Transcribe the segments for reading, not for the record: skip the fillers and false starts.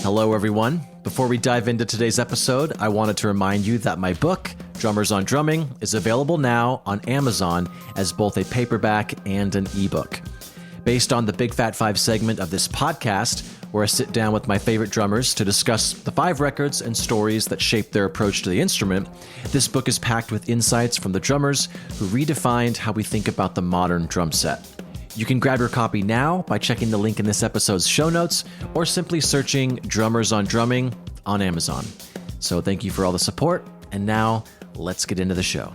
Hello, everyone. Before we dive into today's episode, I wanted to remind you that my book, Drummers on Drumming, is available now on Amazon as both a paperback and an ebook. Based on the Big Fat Five segment of this podcast, where I sit down with my favorite drummers to discuss the 5 records and stories that shaped their approach to the instrument, this book is packed with insights from the drummers who redefined how we think about the modern drum set. You can grab your copy now by checking the link in this episode's show notes or simply searching Drummers on Drumming on Amazon. So thank you for all the support, and now let's get into the show.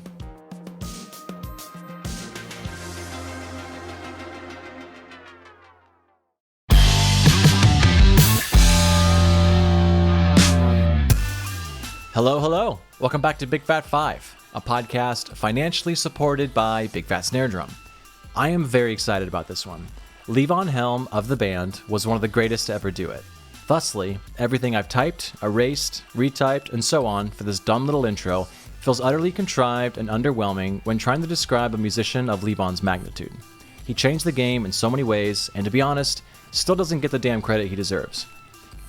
Hello. Welcome back to Big Fat 5, a podcast financially supported by Big Fat Snare Drum. I am very excited about this one. Levon Helm of the band was one of the greatest to ever do it. Thusly, everything I've typed, erased, retyped, and so on for this dumb little intro feels utterly contrived and underwhelming when trying to describe a musician of Levon's magnitude. He changed the game in so many ways, and to be honest, still doesn't get the damn credit he deserves.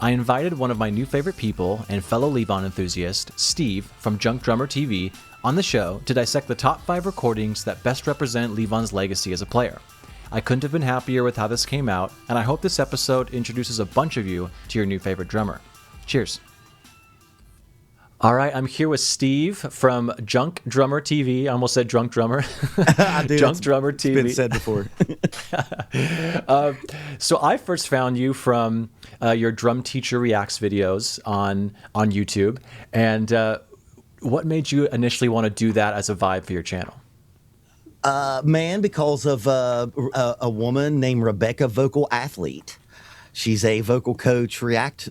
I invited one of my new favorite people and fellow Levon enthusiast, Steve from Junk Drummer TV, on the show to dissect the top 5 recordings that best represent Levon's legacy as a player. I couldn't have been happier with how this came out, and I hope this episode introduces a bunch of you to your new favorite drummer. Cheers. All right, I'm here with Steve from Junk Drummer TV. I almost said Drunk Drummer. Junk Drummer TV. It's been said before. So I first found you from your Drum Teacher Reacts videos on YouTube. And what made you initially want to do that as a vibe for your channel? Because of a woman named Rebecca, Vocal Athlete. She's a vocal coach React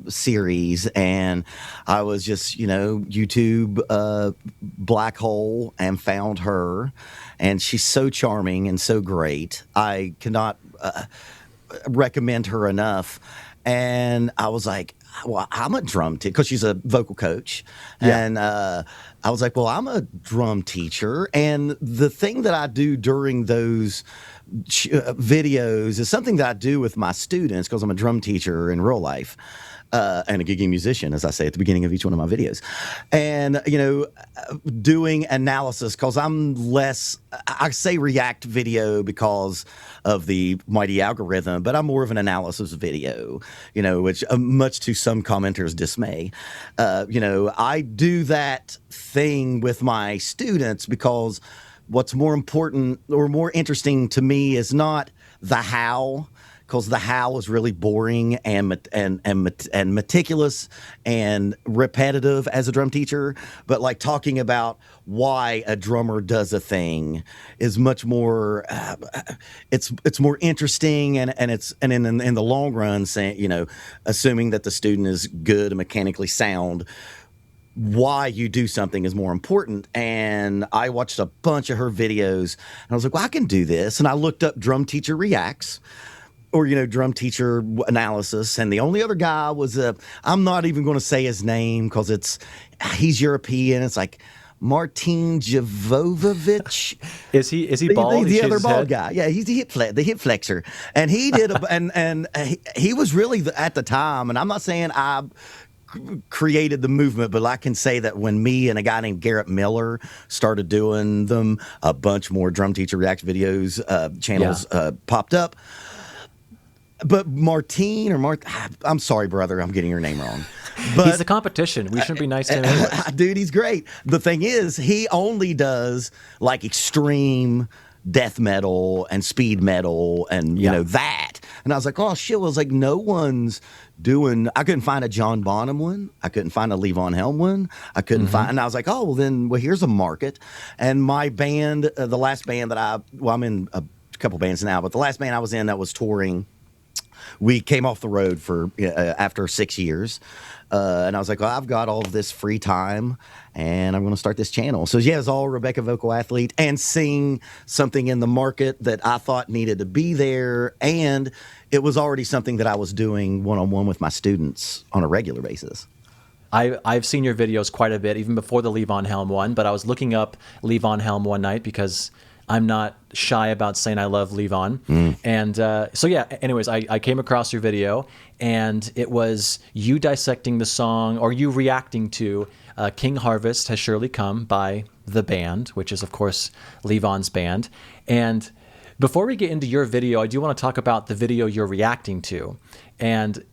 series, and I was just, YouTube black hole and found her, and she's so charming and so great. I cannot recommend her enough. And I was like, well, I'm a drum teacher, because she's a vocal coach. Yeah. And I was like, well, I'm a drum teacher. And the thing that I do during those videos is something that I do with my students, because I'm a drum teacher in real life. And a gigging musician, as I say at the beginning of each one of my videos. And, doing analysis, because I say react video because of the mighty algorithm, but I'm more of an analysis video, which much to some commenters' dismay. I do that thing with my students because what's more important or more interesting to me is not the how, because the how is really boring and meticulous and repetitive as a drum teacher. But like talking about why a drummer does a thing is much more. It's more interesting and in the long run, saying assuming that the student is good and mechanically sound, why you do something is more important. And I watched a bunch of her videos and I was like, well, I can do this. And I looked up Drum Teacher Reacts, or, drum teacher analysis. And the only other guy was I'm not even going to say his name because he's European. It's like Martin Jovovich. Is he bald? The other bald guy. Yeah, he's the hip flexor. And he did, and he was really, at the time, and I'm not saying I created the movement, but I can say that when me and a guy named Garrett Miller started doing them, a bunch more Drum Teacher React videos, channels popped up. But I'm sorry, brother, I'm getting your name wrong. But he's a competition. We shouldn't be nice to him anyways. Dude, he's great. The thing is, he only does like extreme death metal and speed metal and that. And I was like, oh shit. I was like, no one's doing. I couldn't find a John Bonham one. I couldn't find a Levon Helm one. I couldn't find. And I was like, oh well, here's a market. And my band, the last band that I'm in a couple bands now, but the last band I was in that was touring. We came off the road for after 6 years, and I was like, well, I've got all of this free time, and I'm going to start this channel. So yeah, it's all Rebecca Vocal Athlete, and seeing something in the market that I thought needed to be there, and it was already something that I was doing one-on-one with my students on a regular basis. I've seen your videos quite a bit, even before the Levon Helm one, but I was looking up Levon Helm one night because I'm not shy about saying I love Levon. And so, yeah, anyways, I came across your video, and it was you dissecting the song, or you reacting to King Harvest Has Surely Come by the band, which is, of course, Levon's band. And before we get into your video, I do want to talk about the video you're reacting to. And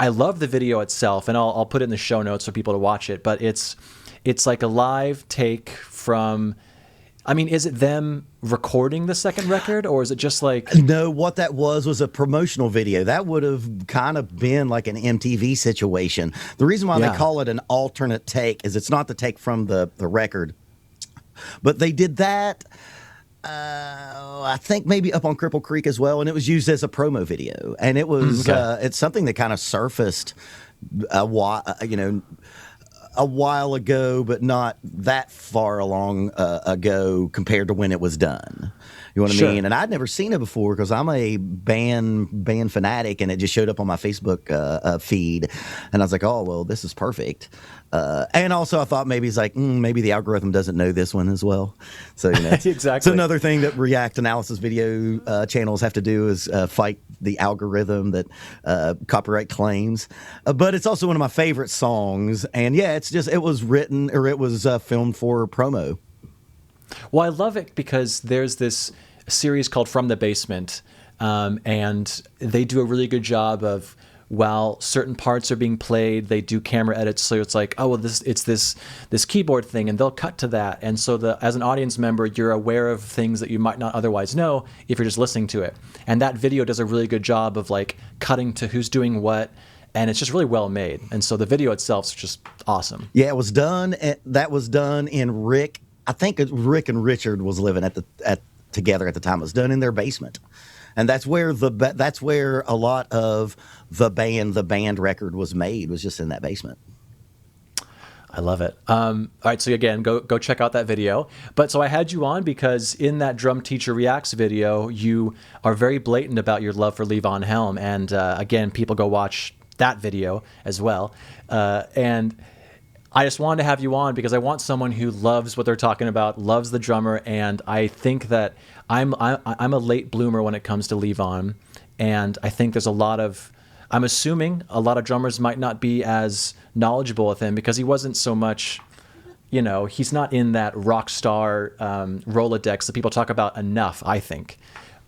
I love the video itself, and I'll put it in the show notes for people to watch it, but it's like a live take from, I mean, is it them recording the second record, or is it just like... No, what that was a promotional video. That would have kind of been like an MTV situation. The reason why they call it an alternate take is it's not the take from the record, but they did that... I think maybe up on Cripple Creek as well, and it was used as a promo video. And it was it's something that kind of surfaced a while ago, but not that far along ago compared to when it was done. You know what I mean? And I'd never seen it before because I'm a band fanatic, and it just showed up on my Facebook feed, and I was like, oh well, this is perfect. And also, I thought maybe it's like maybe the algorithm doesn't know this one as well. So exactly. It's another thing that React analysis video channels have to do is fight the algorithm that copyright claims. But it's also one of my favorite songs, and it was written, or it was filmed for promo. Well, I love it because there's this series called From the Basement, and they do a really good job of, while certain parts are being played, they do camera edits, so it's like, oh well, it's this keyboard thing, and they'll cut to that, and so as an audience member, you're aware of things that you might not otherwise know if you're just listening to it. And that video does a really good job of like cutting to who's doing what, and it's just really well made. And so the video itself is just awesome. Yeah, it was done. That was done in Rick. I think Rick and Richard was living together at the time. It was done in their basement. And that's where a lot of the band record was made, was just in that basement. I love it. All right, so again, go check out that video. But so I had you on because in that Drum Teacher Reacts video, you are very blatant about your love for Levon Helm. And again, people go watch that video as well. And I just wanted to have you on because I want someone who loves what they're talking about, loves the drummer, and I think that I'm a late bloomer when it comes to Levon, and I think I'm assuming a lot of drummers might not be as knowledgeable with him because he wasn't so much, he's not in that rock star Rolodex that people talk about enough, I think,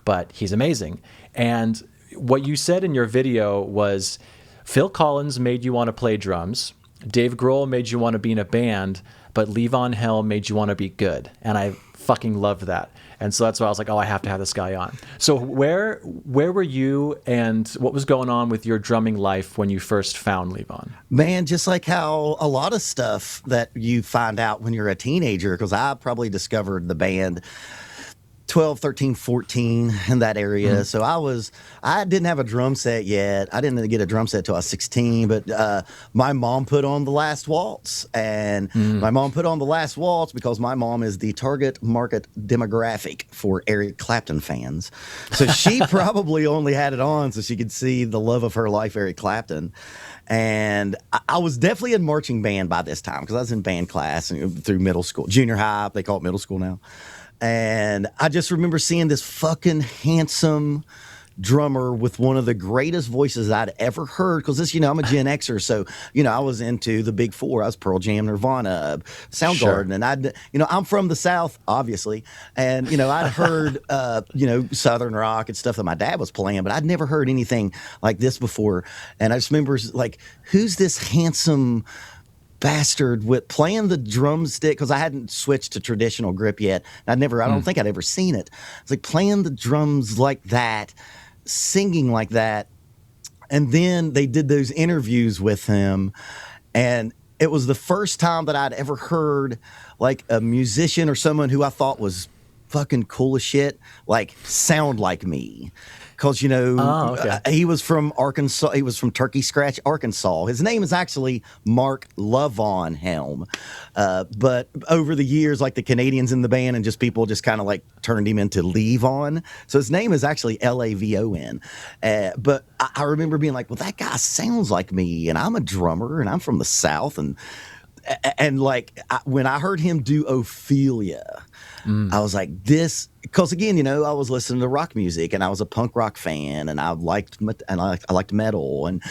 but he's amazing. And what you said in your video was Phil Collins made you want to play drums, Dave Grohl made you want to be in a band, but Levon Helm made you want to be good. And I fucking loved that. And so that's why I was like, oh, I have to have this guy on. So where were you, and what was going on with your drumming life when you first found Levon? Man, just like how a lot of stuff that you find out when you're a teenager, because I probably discovered the band 12, 13, 14 in that area. So I didn't have a drum set yet. I didn't get a drum set till I was 16, but my mom put on The Last Waltz, and my mom put on The Last Waltz because my mom is the target market demographic for Eric Clapton fans. So she probably only had it on so she could see the love of her life, Eric Clapton. And I was definitely in marching band by this time because I was in band class through middle school, junior high, they call it middle school now. And I just remember seeing this fucking handsome drummer with one of the greatest voices I'd ever heard. Because I'm a Gen Xer, so I was into the big four. I was Pearl Jam, Nirvana, Soundgarden, and I'm from the South, obviously, and I'd heard Southern rock and stuff that my dad was playing, but I'd never heard anything like this before. And I just remember like, who's this handsome bastard with playing the drumstick, because I hadn't switched to traditional grip yet. I don't think I'd ever seen it. It's like playing the drums like that, singing like that. And then they did those interviews with him, and it was the first time that I'd ever heard like a musician or someone who I thought was fucking cool as shit, like sound like me. Because, he was from Arkansas. He was from Turkey Scratch, Arkansas. His name is actually Mark Levon Helm. But over the years, like the Canadians in the band and just people just kind of like turned him into Levon. So his name is actually Lavon. But I remember being like, well, that guy sounds like me, and I'm a drummer, and I'm from the South. And and like when I heard him do Ophelia, I was like, this, because again, I was listening to rock music, and I was a punk rock fan, and I liked metal, and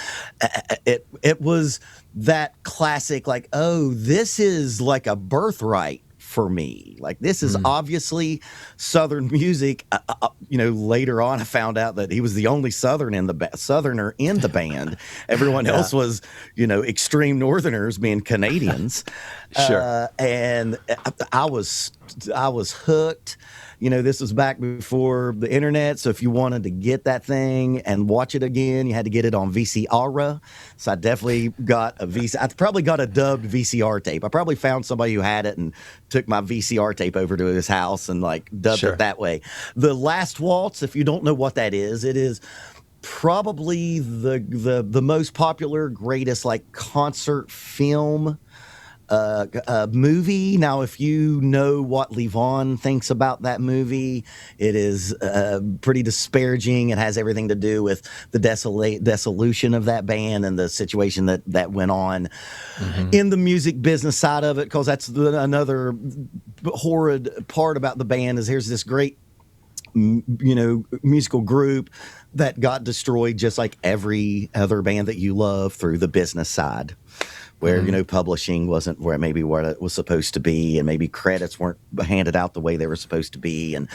it was that classic, like, oh, this is like a birthright for me. Like, this is obviously Southern music. Later on, I found out that he was the only Southerner in the band. Everyone else was, extreme Northerners, being Canadians. Sure. And I was hooked. This was back before the internet, so if you wanted to get that thing and watch it again, you had to get it on VCR. So I definitely got a VCR. I probably got a dubbed VCR tape. I probably found somebody who had it and took my VCR tape over to his house and like dubbed it that way. The Last Waltz, if you don't know what that is, it is probably the most popular, greatest like concert film movie. Now, if you know what Levon thinks about that movie, it is pretty disparaging. It has everything to do with the dissolution of that band and the situation that went on in the music business side of it, because that's another horrid part about the band is here's this great musical group that got destroyed just like every other band that you love through the business side, where publishing wasn't where it was supposed to be, and maybe credits weren't handed out the way they were supposed to be, and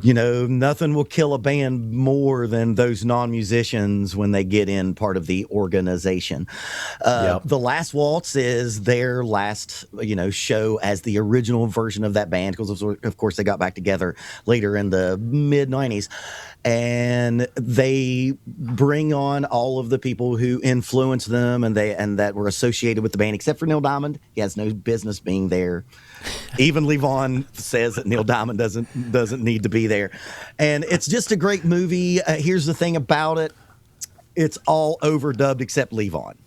nothing will kill a band more than those non-musicians when they get in part of the organization. The Last Waltz is their last show as the original version of that band, because of course they got back together later in the mid-90s, and they bring on all of the people who influenced them and that were associated with the band, except for Neil Diamond. He has no business being there. Even Levon says that Neil Diamond doesn't need to be there. And it's just a great movie. Here's the thing about it. It's all overdubbed except Levon.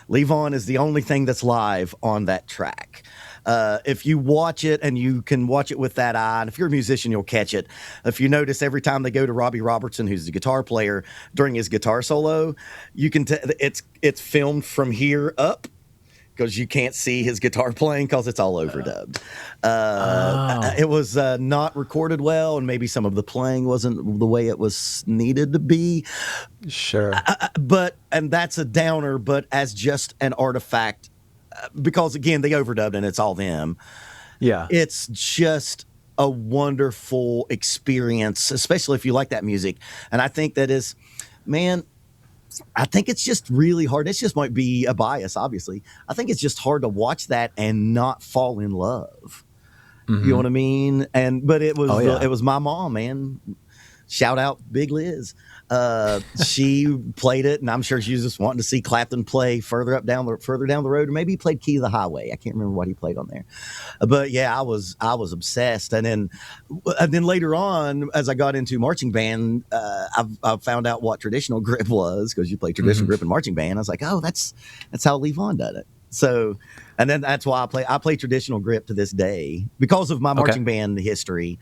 Levon is the only thing that's live on that track. If you watch it, and you can watch it with that eye, and if you're a musician, you'll catch it. If you notice, every time they go to Robbie Robertson, who's the guitar player, during his guitar solo, you can it's filmed from here up, because you can't see his guitar playing because it's all overdubbed. It was not recorded well, and maybe some of the playing wasn't the way it was needed to be. Sure. And that's a downer, but as just an artifact, because again, they overdubbed and it's all them. Yeah. It's just a wonderful experience, especially if you like that music. And I think that is, man, I think it's just really hard. This just might be a bias, obviously. I think it's just hard to watch that and not fall in love. You know what I mean? But it was it was my mom, man. Shout out Big Liz. She played it, and I'm sure she was just wanting to see Clapton play further down the road, or maybe he played Key to the Highway. I can't remember what he played on there, but yeah, I was obsessed. And then later on, as I got into marching band, I found out what traditional grip was, because you play traditional grip in marching band. I was like, oh, that's how Levon did it. So, and then that's why I play traditional grip to this day, because of my marching band history,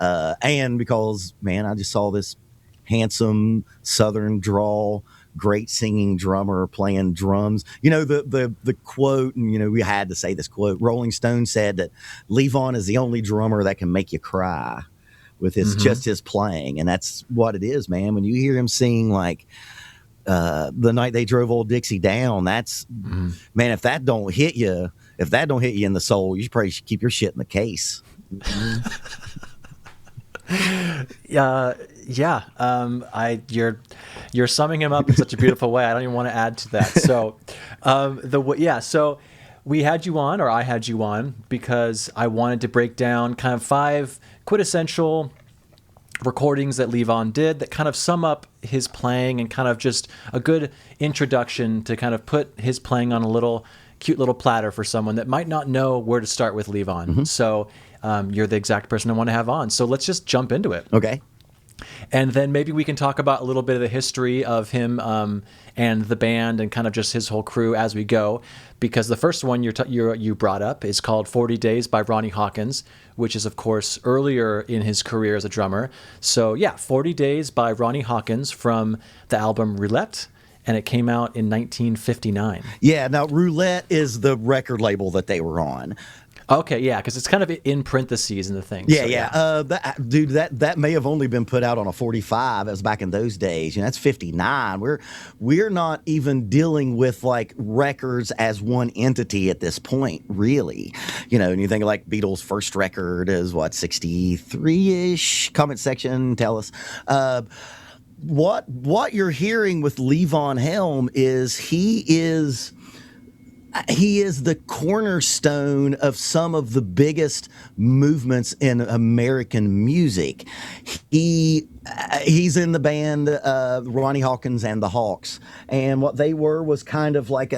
and because, man, I just saw this handsome Southern drawl, great singing drummer playing drums. The quote, and we had to say this quote. Rolling Stone said that Levon is the only drummer that can make you cry with just his playing, and that's what it is, man. When you hear him sing like The Night They Drove Old Dixie Down, that's man, if that don't hit you in the soul, you probably should keep your shit in the case. You're summing him up in such a beautiful way. I don't even want to add to that. So, so we had you on, or I had you on, because I wanted to break down kind of 5 quintessential recordings that Levon did that kind of sum up his playing, and kind of just a good introduction to kind of put his playing on a cute little platter for someone that might not know where to start with Levon. So you're the exact person I want to have on. So let's just jump into it. Okay. And then maybe we can talk about a little bit of the history of him and the band, and kind of just his whole crew as we go. Because the first one you brought up is called 40 Days by Ronnie Hawkins, which is, of course, earlier in his career as a drummer. So, 40 Days by Ronnie Hawkins from the album Roulette. and it came out in 1959. Yeah, now Roulette is the record label that they were on. Okay, yeah, because it's kind of in parentheses in the thing. Yeah, so, yeah. That may have only been put out on a 45. That was back in those days. That's 59. We're not even dealing with like records as one entity at this point, really. And you think like Beatles' first record is what, 63-ish? Comment section, tell us. What you're hearing with Levon Helm is he is the cornerstone of some of the biggest movements in American music. He's in the band Ronnie Hawkins and the Hawks, and what they were was kind of like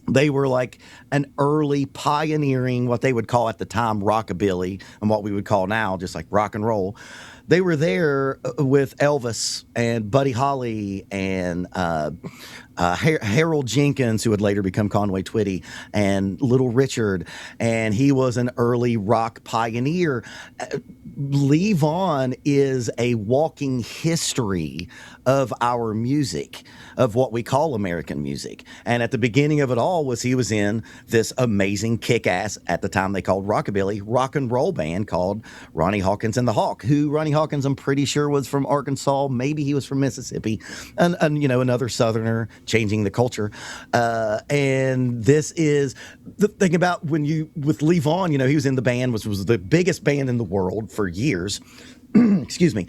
they were like an early pioneering, what they would call at the time rockabilly, and what we would call now just like rock and roll. They were there with Elvis and Buddy Holly and Harold Jenkins, who would later become Conway Twitty, and Little Richard, and he was an early rock pioneer. Levon is a walking history of our music, of what we call American music. And at the beginning of it all he was in this amazing kick-ass, at the time they called rockabilly, rock and roll band called Ronnie Hawkins and the Hawk, who Ronnie Hawkins, I'm pretty sure, was from Arkansas. Maybe he was from Mississippi, and another Southerner changing the culture. And this is the thing about with Levon, he was in the band, which was the biggest band in the world for years. Excuse me.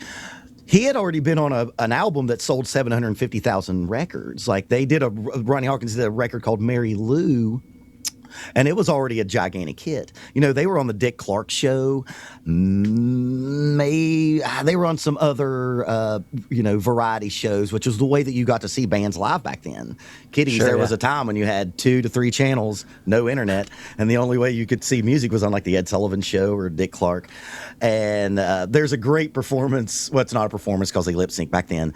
He had already been on an album that sold 750,000 records. Like Ronnie Hawkins did a record called Mary Lou, and it was already a gigantic hit. They were on the Dick Clark Show. They were on some other, variety shows, which was the way that you got to see bands live back then. Kiddies, sure, there was a time when you had 2 to 3 channels, no internet, and the only way you could see music was on like the Ed Sullivan Show or Dick Clark. And there's a great performance. Well, it's not a performance because they lip sync back then,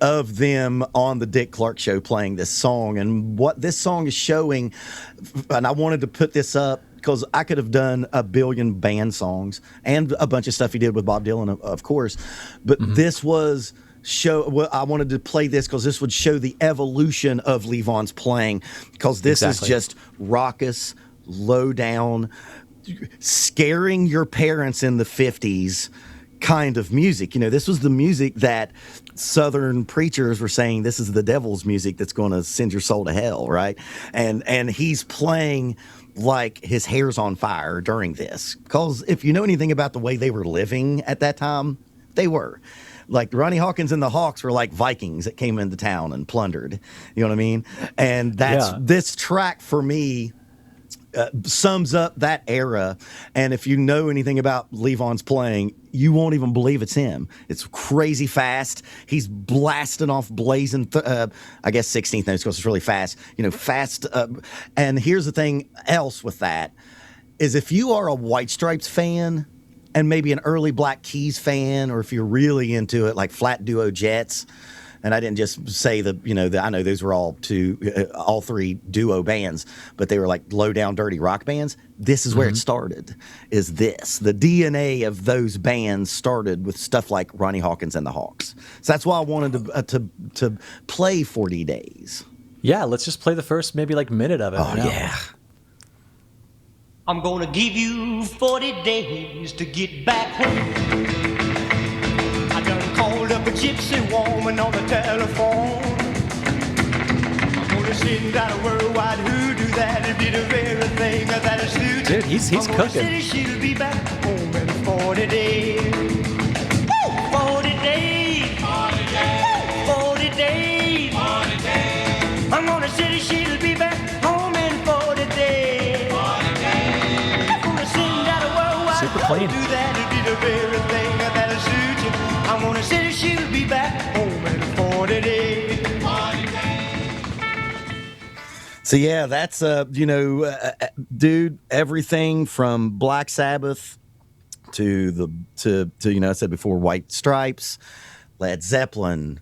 of them on the Dick Clark Show playing this song. And what this song is showing, and I wanted to put this up because I could have done a billion band songs and a bunch of stuff he did with Bob Dylan, of course. But this was I wanted to play this because this would show the evolution of Levon's playing, because this is just raucous, low down, scaring your parents in the 50s kind of music. This was the music that Southern preachers were saying, this is the devil's music that's going to send your soul to hell, right? And he's playing like his hair's on fire during this, because if you know anything about the way they were living at that time, they were. Like Ronnie Hawkins and the Hawks were like Vikings that came into town and plundered. You know what I mean? And this track for me sums up that era. And if you know anything about Levon's playing, you won't even believe it's him. It's crazy fast. He's blasting off blazing, 16th notes because it's really fast. Fast. And here's the thing else with that is, if you are a White Stripes fan and maybe an early Black Keys fan, or if you're really into it, like Flat Duo Jets. And I didn't just say I know those were all 3 duo bands, but they were like low down, dirty rock bands. This is where it started. Is this the DNA of those bands started with stuff like Ronnie Hawkins and the Hawks? So that's why I wanted to play 40 Days. Yeah, let's just play the first maybe like minute of it. Oh yeah. I'm gonna give you 40 days to get back home. I done called up a gypsy woman on the telephone. I'm gonna send out a worldwide hoodoo that'll be the very thing that'll suit you. Dude, he's cooking. She'll be back home in 40 days. Woo! 40 days. 40 days. 40 days. 40 days. I'm gonna say she'll be back home in 40 days. 40 days. I'm gonna send out a worldwide super clean. hoodoo that'll be the very thing that'll suit you. I'm gonna say she'll be back home in 40 days. 40 days. So yeah, that's dude, everything from Black Sabbath to I said before, White Stripes, Led Zeppelin,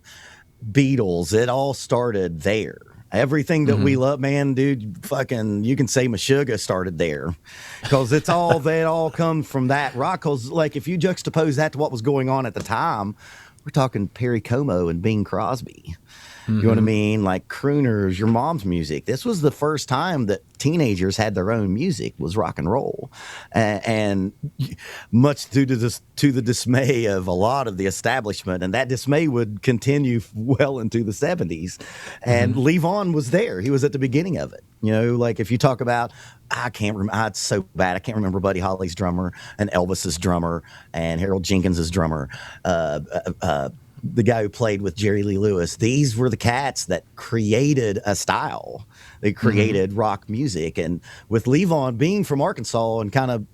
Beatles, it all started there. Everything that we love, man, dude, fucking, you can say Meshuggah started there, because they all come from that rock. Because like, if you juxtapose that to what was going on at the time, we're talking Perry Como and Bing Crosby. You know what I mean? Like crooners, your mom's music. This was the first time that teenagers had their own music, was rock and roll. And much due to the dismay of a lot of the establishment, and that dismay would continue well into the 70s. And Levon was there. He was at the beginning of it. You know, like if you talk about, I can't remember, it's so bad. I can't remember Buddy Holly's drummer and Elvis's drummer and Harold Jenkins's drummer. The guy who played with Jerry Lee Lewis. These were the cats that created a style. They created rock music. And with Levon being from Arkansas and kind of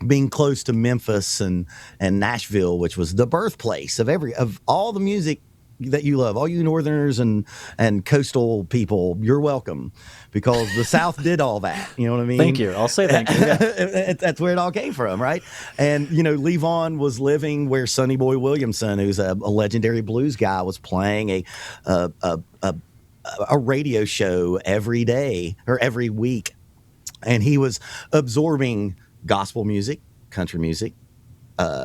being close to Memphis and Nashville, which was the birthplace of all the music that you love, all you Northerners and coastal people, you're welcome, because the South did all that. You know what I mean? Thank you. I'll say thank you. Yeah. That's where it all came from, right? And, you know, Levon was living where Sonny Boy Williamson, who's a legendary blues guy, was playing a radio show every day or every week. And he was absorbing gospel music, country music,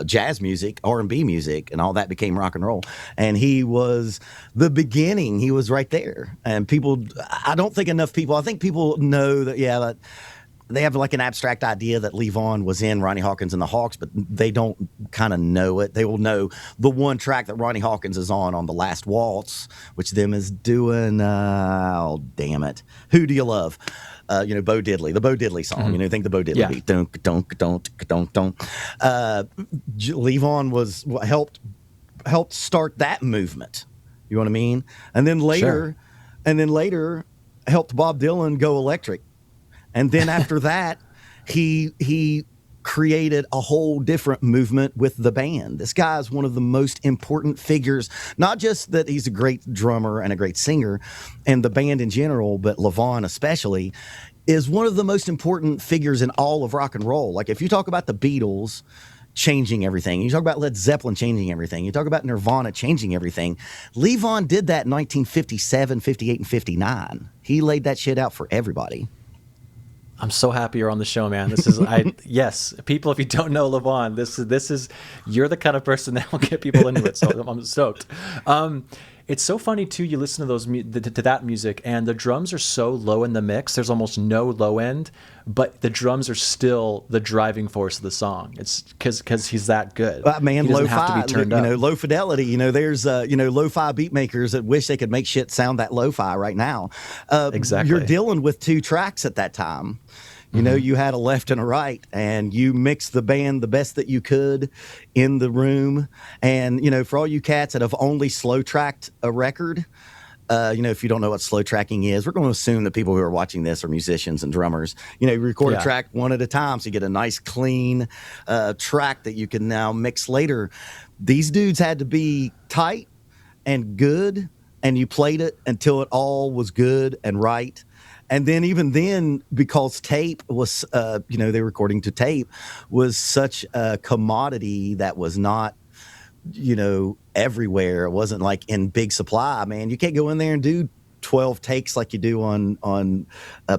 jazz music, R&B music, and all that became rock and roll. And he was the beginning. He was right there. And people, I don't think enough people, I think people know that, that they have like an abstract idea that Levon was in Ronnie Hawkins and the Hawks, but they don't kind of know it. They will know the one track that Ronnie Hawkins is on The Last Waltz, which them is doing, oh, damn it. Who Do You Love? Bo Diddley, the Bo Diddley song. Think the Bo Diddley beat. Don't. Levon was helped start that movement. You know what I mean? And then later, helped Bob Dylan go electric. And then after that, he created a whole different movement with the band. This guy is one of the most important figures, not just that he's a great drummer and a great singer, and the band in general, but Levon especially, is one of the most important figures in all of rock and roll. Like if you talk about the Beatles changing everything, you talk about Led Zeppelin changing everything, you talk about Nirvana changing everything, Levon did that in 1957, 58, and 59. He laid that shit out for everybody. I'm so happy you're on the show, man. This is, yes, people, if you don't know Levon, this is, you're the kind of person that will get people into it. So I'm stoked. It's so funny too. You listen to those to that music, and the drums are so low in the mix. There's almost no low end, but the drums are still the driving force of the song. It's because he's that good. Man, he doesn't lo-fi, have to be turned up. Low fidelity. There's lo-fi beat makers that wish they could make shit sound that lo-fi right now. Exactly. You're dealing with two tracks at that time. You had a left and a right, and you mixed the band the best that you could in the room. And, for all you cats that have only slow tracked a record, if you don't know what slow tracking is, we're going to assume that people who are watching this are musicians and drummers. You record a track one at a time, so you get a nice clean track that you can now mix later. These dudes had to be tight and good, and you played it until it all was good and right. And then even then, because tape was, they were recording to tape, was such a commodity that was not, everywhere. It wasn't like in big supply, man. You can't go in there and do 12 takes like you do on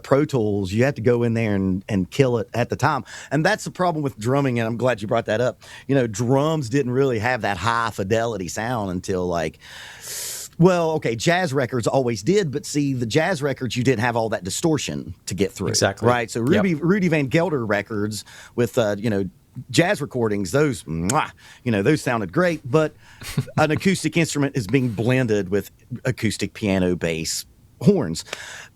Pro Tools. You have to go in there and kill it at the time. And that's the problem with drumming, and I'm glad you brought that up. Drums didn't really have that high fidelity sound until jazz records always did, but see, the jazz records, you didn't have all that distortion to get through. Exactly. Right? So Rudy Van Gelder records with, jazz recordings, those sounded great, but an acoustic instrument is being blended with acoustic piano, bass, horns.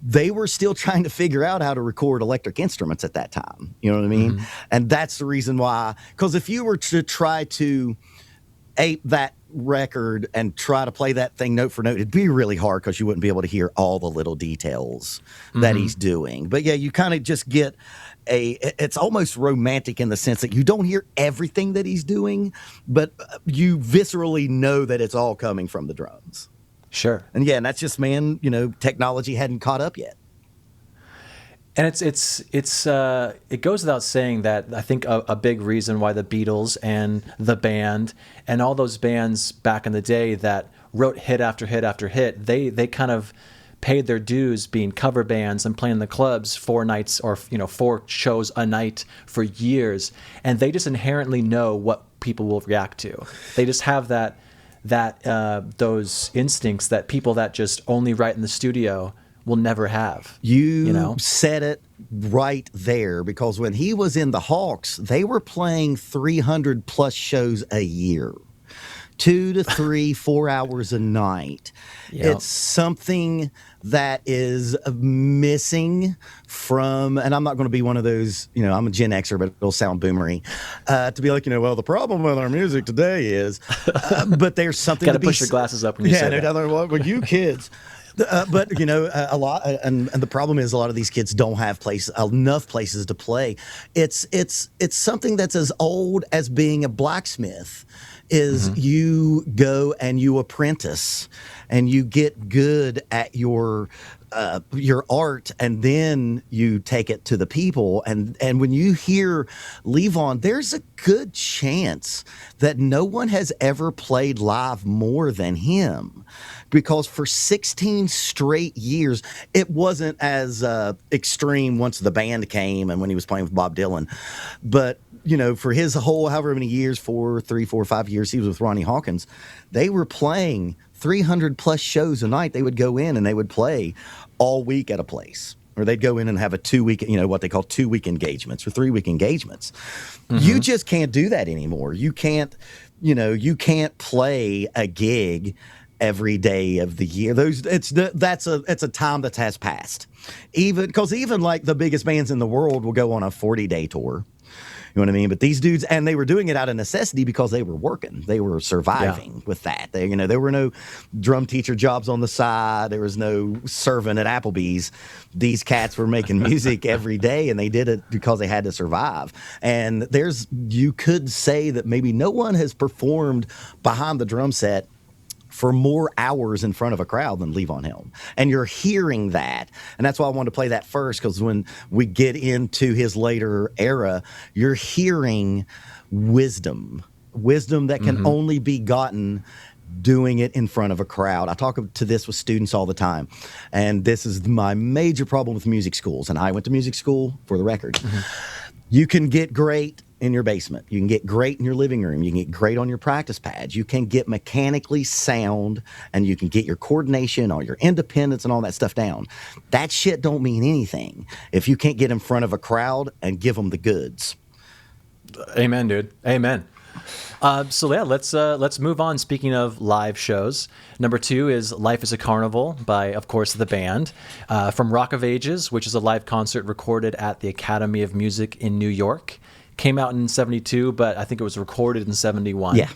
They were still trying to figure out how to record electric instruments at that time. You know what I mean? And that's the reason why, because if you were to try to ape that record and try to play that thing note for note, it'd be really hard because you wouldn't be able to hear all the little details that he's doing. But yeah, you kind of just get it's almost romantic in the sense that you don't hear everything that he's doing, but you viscerally know that it's all coming from the drums. Sure. And yeah, and that's just, man, technology hadn't caught up yet. And it goes without saying that I think a big reason why the Beatles and the band and all those bands back in the day that wrote hit after hit after hit, they kind of paid their dues being cover bands and playing the clubs 4 nights or 4 shows a night for years, and they just inherently know what people will react to. They just have that that those instincts that people that just only write in the studio will never have. You know? said it right there, because when he was in the Hawks, they were playing 300 plus shows a year. 2 to 3, 4 hours a night. Yep. It's something that is missing from, and I'm not going to be one of those, I'm a Gen Xer, but it'll sound boomery, to be like, well, the problem with our music today is, but there's something Got to push your glasses up when you say that. Well, you kids. But a lot, and the problem is a lot of these kids don't have enough places to play. It's something that's as old as being a blacksmith. Is you go and you apprentice and you get good at your art, and then you take it to the people. And when you hear Levon, there's a good chance that no one has ever played live more than him, because for 16 straight years, it wasn't as extreme once the band came and when he was playing with Bob Dylan, but for his whole however many years, 4, 5 years he was with Ronnie Hawkins, they were playing 300 plus shows a night. They would go in and they would play all week at a place, or they'd go in and have a 2-week, what they call 2-week engagements or 3-week engagements. You just can't do that anymore. You can't play a gig every day of the year. It's a time that has passed. Even like the biggest bands in the world will go on a 40-day tour. You know what I mean? But these dudes, and they were doing it out of necessity because they were working. They were surviving with that. There were no drum teacher jobs on the side. There was no servant at Applebee's. These cats were making music every day, and they did it because they had to survive. And you could say that maybe no one has performed behind the drum set for more hours in front of a crowd than Levon Helm. And you're hearing that. And that's why I wanted to play that first, because when we get into his later era, you're hearing wisdom that can only be gotten doing it in front of a crowd. I talk to this with students all the time. And this is my major problem with music schools. And I went to music school, for the record. You can get great in your basement. You can get great in your living room. You can get great on your practice pads. You can get mechanically sound, and you can get your coordination, all your independence, and all that stuff down. That shit don't mean anything if you can't get in front of a crowd and give them the goods. Amen, dude. Amen. Let's move on. Speaking of live shows, number 2 is Life is a Carnival by, of course, the band, from Rock of Ages, which is a live concert recorded at the Academy of Music in New York. Came out in 72, but I think it was recorded in 71. Yeah.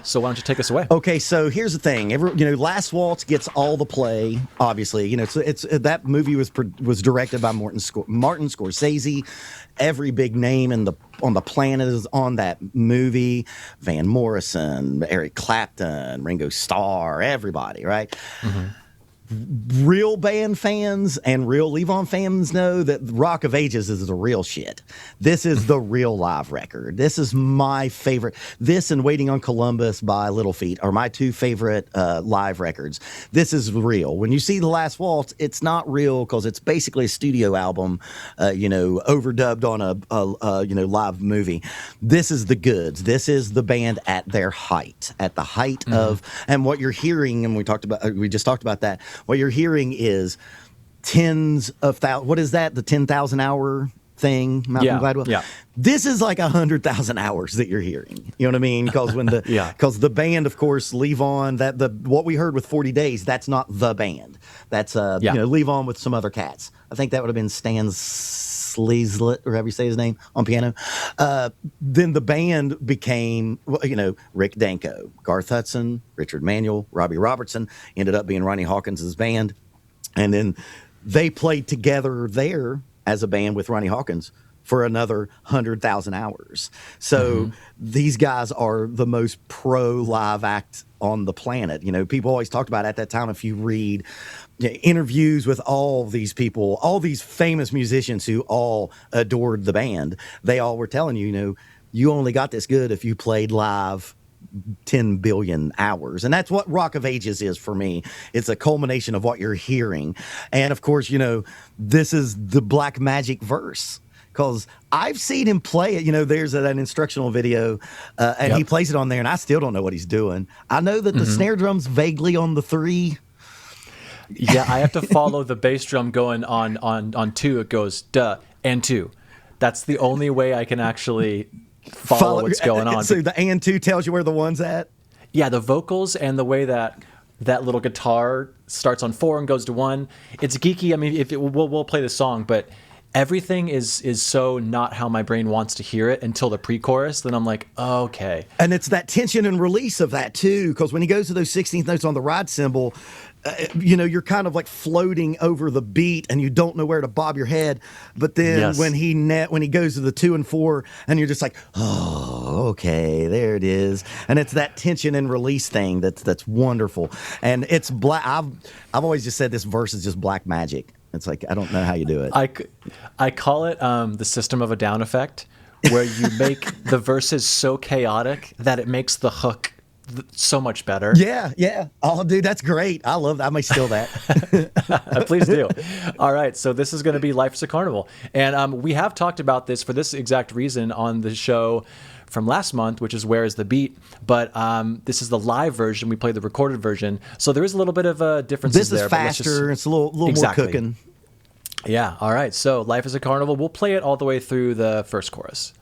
So why don't you take us away? Okay, so here's the thing. Last Waltz gets all the play, obviously. It's that movie was directed by Martin Scorsese. Every big name on the planet is on that movie. Van Morrison, Eric Clapton, Ringo Starr, everybody, right? Real band fans and real Levon fans know that Rock of Ages is the real shit. This is the real live record. This is my favorite. This and Waiting on Columbus by Little Feat are my 2 favorite live records. This is real. When you see The Last Waltz, it's not real because it's basically a studio album, overdubbed on a live movie. This is the goods. This is the band at their height, at the height of, and what you're hearing, and we just talked about that. What you're hearing is tens of thousands. What is that? The 10,000 hour thing, Malcolm Gladwell? Yeah. This is like 100,000 hours that you're hearing. You know what I mean? Because because the band, of course, Levon, what we heard with 40 Days, that's not the band. That's Levon with some other cats. I think that would have been Stan Sleazlet, or however you say his name, on piano. Then the band became, Rick Danko, Garth Hudson, Richard Manuel, Robbie Robertson, ended up being Ronnie Hawkins' band. And then they played together there as a band with Ronnie Hawkins for another 100,000 hours. So these guys are the most pro live act on the planet. People always talked about at that time, if you read interviews with all these people, all these famous musicians who all adored the band, they all were telling you, you only got this good if you played live 10 billion hours. And that's what Rock of Ages is for me. It's a culmination of what you're hearing. And of course, this is the Black Magic verse. because I've seen him play it. You know, there's that instructional video, and he plays it on there, and I still don't know what he's doing. I know that the snare drum's vaguely on the 3. Yeah, I have to follow the bass drum going on 2. It goes duh and 2. That's the only way I can actually follow what's going on. So the and 2 tells you where the 1's at? Yeah, the vocals and the way that little guitar starts on 4 and goes to 1. It's geeky. I mean, we'll play the song, but everything is so not how my brain wants to hear it until the pre-chorus. Then I'm like, okay. And it's that tension and release of that too, because when he goes to those 16th notes on the ride cymbal, you know, you're kind of like floating over the beat and you don't know where to bob your head. But then when he goes to the 2 and 4, and you're just like, oh, okay, there it is. And it's that tension and release thing that's wonderful. And it's black. I've always just said this verse is just black magic. It's like, I don't know how you do it. I call it the system of a down effect, where you make the verses so chaotic that it makes the hook so much better. Yeah. Oh, dude, that's great. I love that. I may steal that. Please do. All right, so this is going to be Life is a Carnival. And we have talked about this for this exact reason on the show from last month, which is Where is the Beat? But this is the live version. We played the recorded version. So there is a little bit of a difference there. This is faster. It's a little more cooking. Yeah, all right. So Life is a Carnival. We'll play it all the way through the first chorus.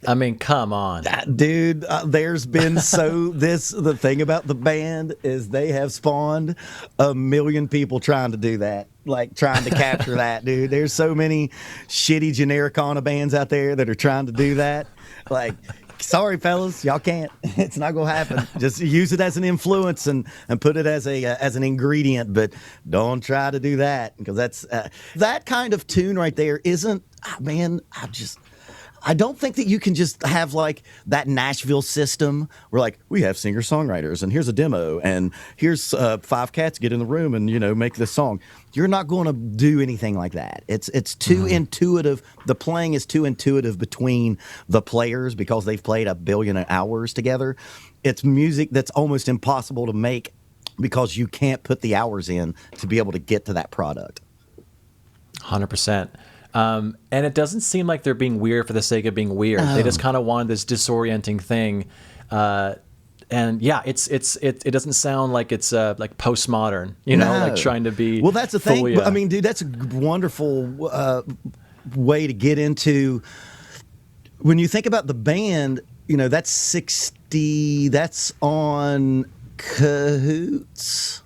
I mean, come on. Dude, there's been the thing about the band is they have spawned a million people trying to do that, like trying to capture that, dude. There's so many shitty Genericana bands out there that are trying to do that. Like, sorry, fellas, y'all can't. It's not going to happen. Just use it as an influence and put it as an ingredient, but don't try to do that, because that's that kind of tune right there isn't, man, I don't think that you can just have like that Nashville system where like we have singer-songwriters and here's a demo and here's 5 cats get in the room and, you know, make this song. You're not going to do anything like that. It's too intuitive. The playing is too intuitive between the players because they've played 1 billion hours together. It's music that's almost impossible to make because you can't put the hours in to be able to get to that product. 100%. And it doesn't seem like they're being weird for the sake of being weird. They just kind of wanted this disorienting thing. And yeah, it doesn't sound like it's like postmodern, you know, like trying to be. Well, that's the thing. I mean, dude, that's a wonderful way to get into. When you think about the band, you know, that's 60. That's on Cahoots.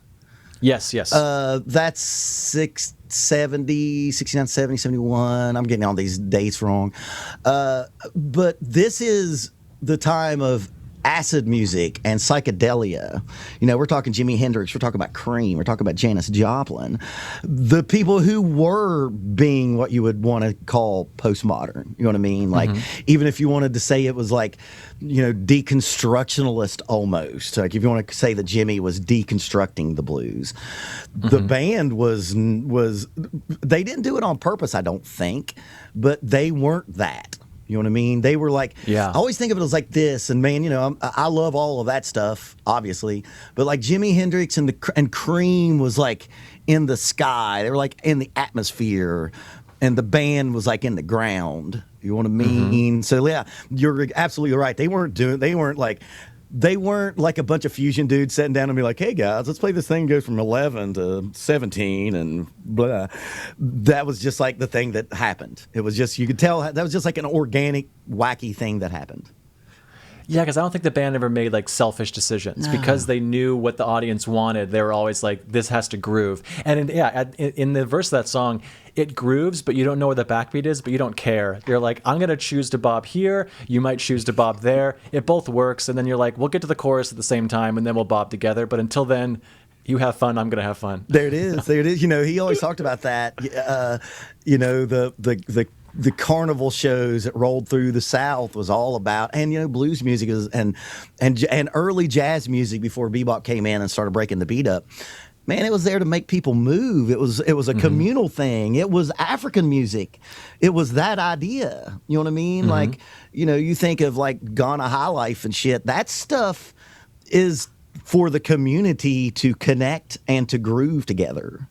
Yes. That's 69, 70, 71. I'm getting all these dates wrong. But this is the time of acid music and psychedelia. You know, we're talking Jimi Hendrix, we're talking about Cream, we're talking about Janis Joplin. The people who were being what you would want to call postmodern. You know what I mean? Like, even if you wanted to say it was like, you know, deconstructionalist almost. Like if you want to say that Jimmy was deconstructing the blues. The band was they didn't do it on purpose, I don't think, but they weren't that. You know what I mean? They were like, Yeah. I always think of it as like this, and man, I love all of that stuff, obviously, but like Jimi Hendrix and Cream was like in the sky. They were like in the atmosphere, and the band was like in the ground. You know what I mean? So yeah, you're absolutely right. They weren't like a bunch of fusion dudes sitting down and be like, hey guys, let's play this thing goes from 11 to 17 and blah. That was just like the thing that happened. It was just, you could tell that was just like an organic, wacky thing that happened. Yeah, because I don't think the band ever made like selfish decisions because they knew what the audience wanted. They were always like, "This has to groove." And in the verse of that song, it grooves, but you don't know where the backbeat is, but you don't care. You're like, "I'm gonna choose to bob here. You might choose to bob there. It both works." And then you're like, "We'll get to the chorus at the same time, and then we'll bob together." But until then, you have fun. I'm gonna have fun. There it is. There it is. He always talked about that. The carnival shows that rolled through the South was all about, and blues music is and early jazz music before bebop came in and started breaking the beat up. Man, it was there to make people move. It was a communal thing. It was African music. It was that idea. You know what I mean? Like, you think of like Ghana High Life and shit. That stuff is for the community to connect and to groove together.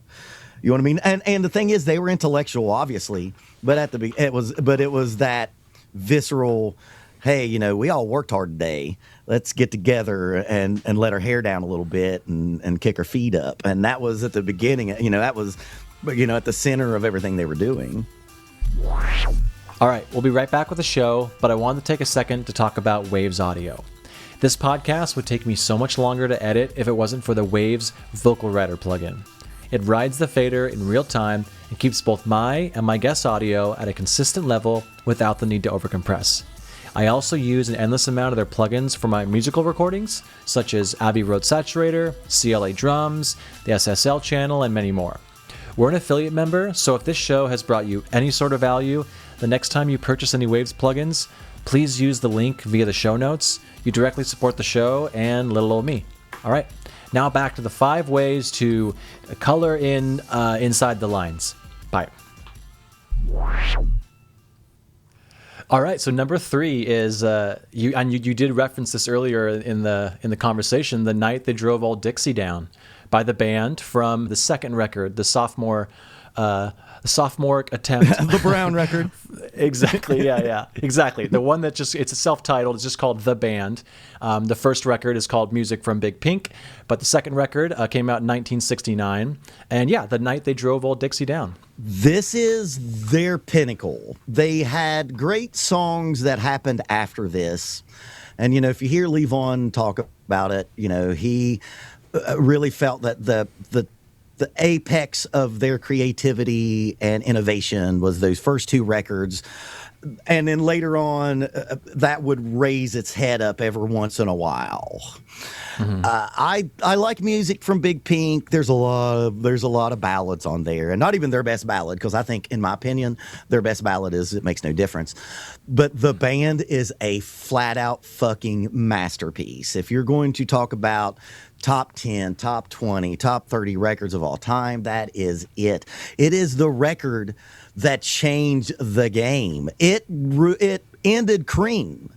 You know what I mean? And the thing is, they were intellectual, obviously, but it was that visceral. Hey, we all worked hard today. Let's get together and let our hair down a little bit and kick our feet up. And that was at the beginning. That was, at the center of everything they were doing. All right, we'll be right back with the show, but I wanted to take a second to talk about Waves Audio. This podcast would take me so much longer to edit if it wasn't for the Waves Vocal Writer plugin. It rides the fader in real time and keeps both my and my guest audio at a consistent level without the need to overcompress. I also use an endless amount of their plugins for my musical recordings, such as Abbey Road Saturator, CLA Drums, the SSL channel, and many more. We're an affiliate member, so if this show has brought you any sort of value, the next time you purchase any Waves plugins, please use the link via the show notes. You directly support the show and little old me. All right. Now back to the 5 ways to color in inside the lines. Bye. All right, so number 3 is you did reference this earlier in the conversation. The Night They Drove Old Dixie Down by the band from the second record, the sophomore attempt. The Brown record. Exactly. Yeah. Exactly. The one that it's a self-titled. It's just called The Band. The first record is called Music from Big Pink, but the second record came out in 1969. And yeah, The Night They Drove Old Dixie Down. This is their pinnacle. They had great songs that happened after this. And, if you hear Levon talk about it, he really felt that the apex of their creativity and innovation was those first 2 records. And then later on, that would raise its head up every once in a while. Mm-hmm. I like music from Big Pink. There's a lot of ballads on there, and not even their best ballad, because I think, in my opinion, their best ballad is "It Makes No Difference." But the band is a flat out fucking masterpiece. If you're going to talk about top 10, top 20, top 30 records of all time, that is it. It is the record that changed the game. It ended Cream.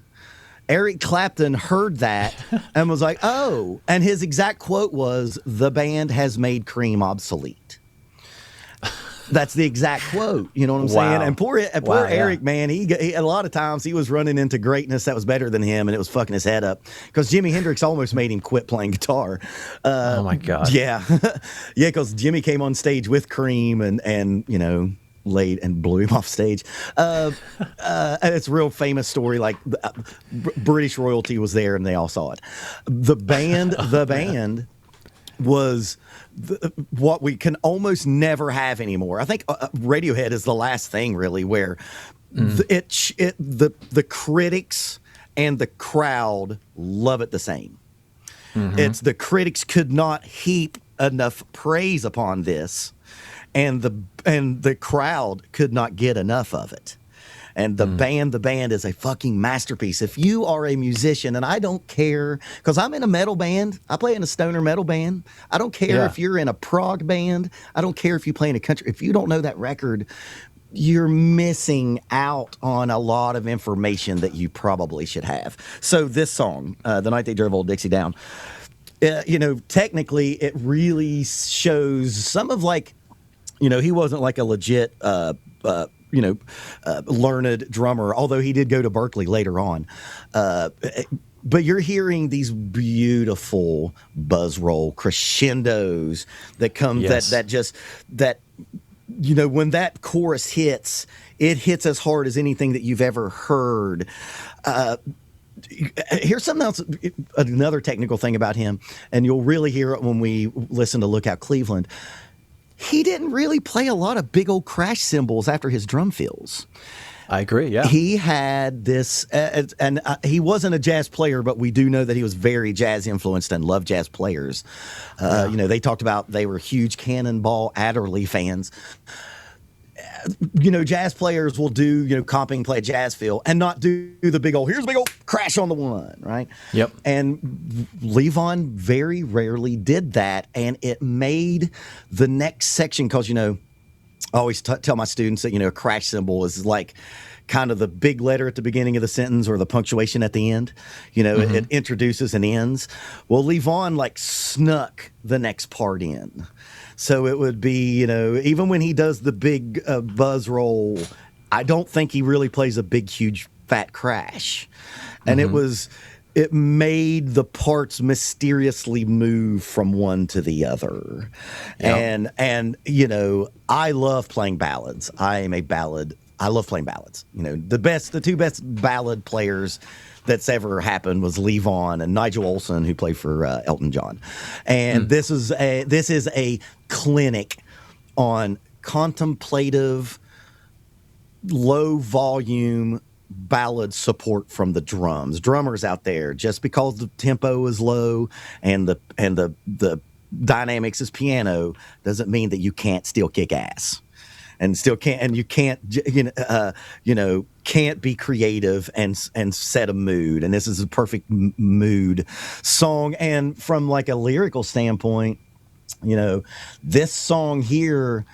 Eric Clapton heard that and was like, oh, and his exact quote was, "The band has made Cream obsolete." That's the exact quote. You know what I'm saying? And poor Eric, man, he a lot of times he was running into greatness that was better than him, and it was fucking his head up, because Jimi Hendrix almost made him quit playing guitar. Oh my God. Yeah. Yeah, because Jimmy came on stage with Cream and laid and blew him off stage. And it's a real famous story. Like British royalty was there and they all saw it. The band was what we can almost never have anymore. I think Radiohead is the last thing really where the critics and the crowd love it the same. Mm-hmm. It's the critics could not heap enough praise upon this, and the crowd could not get enough of it. And the band is a fucking masterpiece. If you are a musician, and I don't care, because I'm in a metal band, I play in a stoner metal band. I don't care if you're in a prog band. I don't care if you play in a country. If you don't know that record, you're missing out on a lot of information that you probably should have. So this song, The Night They Drove Old Dixie Down, technically it really shows some of like, he wasn't like a legit, learned drummer, although he did go to Berkeley later on. But you're hearing these beautiful buzz roll crescendos that come that when that chorus hits, it hits as hard as anything that you've ever heard. Here's something else, another technical thing about him, and you'll really hear it when we listen to Lookout Cleveland. He didn't really play a lot of big old crash cymbals after his drum fills. I agree, yeah. He had this, and he wasn't a jazz player, but we do know that he was very jazz influenced and loved jazz players. They talked about they were huge Cannonball Adderley fans. Jazz players will do, comping, play a jazz fill, and not do the big old, here's a big old crash on the one, right? Yep. And Levon very rarely did that, and it made the next section, because, I always tell my students that, a crash cymbal is like kind of the big letter at the beginning of the sentence or the punctuation at the end. It introduces and ends. Well, Levon like snuck the next part in. So it would be, even when he does the big buzz roll, I don't think he really plays a big, huge, fat crash. And it made the parts mysteriously move from one to the other. Yep. And I love playing ballads. I love playing ballads. The two best ballad players that's ever happened was Levon and Nigel Olsson, who played for Elton John. And this is a clinic on contemplative, low volume ballad support from the drums. Drummers out there, just because the tempo is low and the dynamics is piano doesn't mean that you can't still kick ass. And still can't, and you can't, can't be creative and set a mood. And this is a perfect mood song. And from like a lyrical standpoint, this song here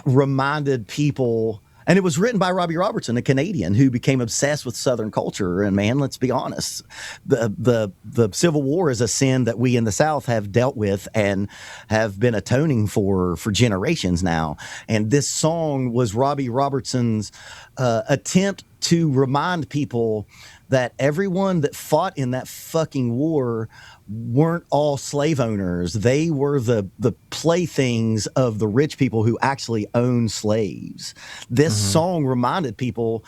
reminded people. And it was written by Robbie Robertson, a Canadian who became obsessed with Southern culture. And man, let's be honest, the Civil War is a sin that we in the South have dealt with and have been atoning for generations now. And this song was Robbie Robertson's attempt to remind people that everyone that fought in that fucking war weren't all slave owners. They were the playthings of the rich people who actually owned slaves. This song reminded people,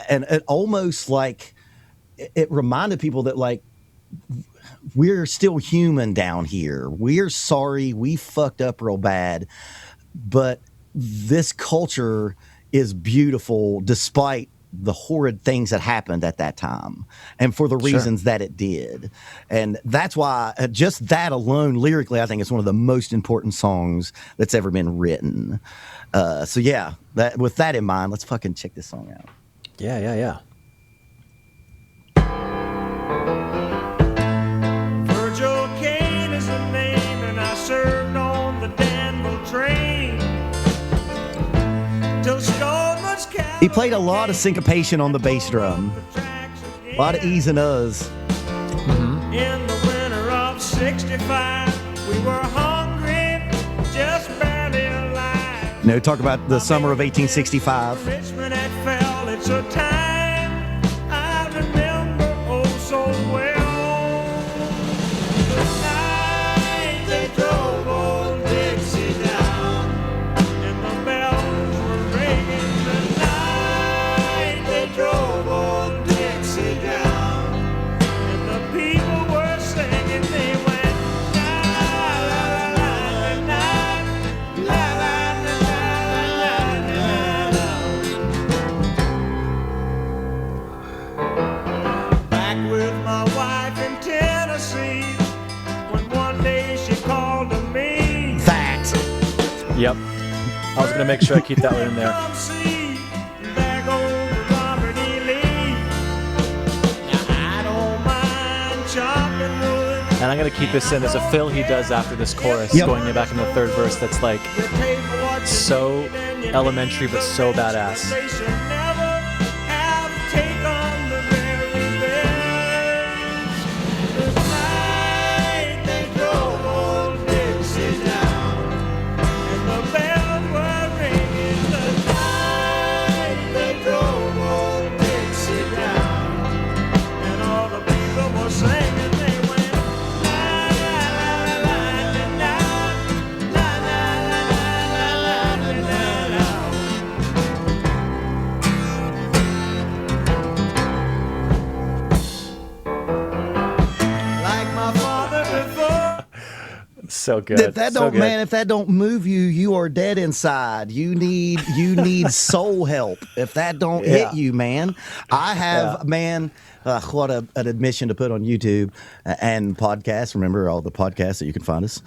and it almost like it reminded people that like we're still human down here. We're sorry, we fucked up real bad, but this culture is beautiful despite the horrid things that happened at that time and for the reasons that it did. And that's why just that alone, lyrically, I think it's one of the most important songs that's ever been written. So yeah, with that in mind, let's fucking check this song out. Yeah. Virgil Kane is the name, and I served on the Danville train. Till Stoneman's He played a lot of syncopation on the bass drum, a lot of E's and U's. In the winter of 65, we were hungry, just barely alive. Talk about the summer of 1865. Richmond had fell, it's a time I remember oh so well. The night they drove old Dixie down, and the bells were ringing. The night they drove old Dixie down, and the people were singing. They went la la la la la la la la la la. Back with my wife in Tennessee, when one day she called to me. That. Yep. I was going to make sure I keep that one in there. Come see, there goes Robert E. Lee. Now I don't mind chopping wood. And I'm going to keep this in. There's a fill he does after this chorus going back in the third verse that's like so elementary but so badass. They should never have taken the very best. The night they drove old Dixie down, and the bells were ringing. The night they drove old Dixie down, and all the people were singing. They went la la la la la la la la la la la. Like my father before. So good. If that so don't, good. man, if that don't move you, you are dead inside. You need soul help. If that don't hit you, man, I have, man. What an admission to put on YouTube and podcasts. Remember all the podcasts that you can find us.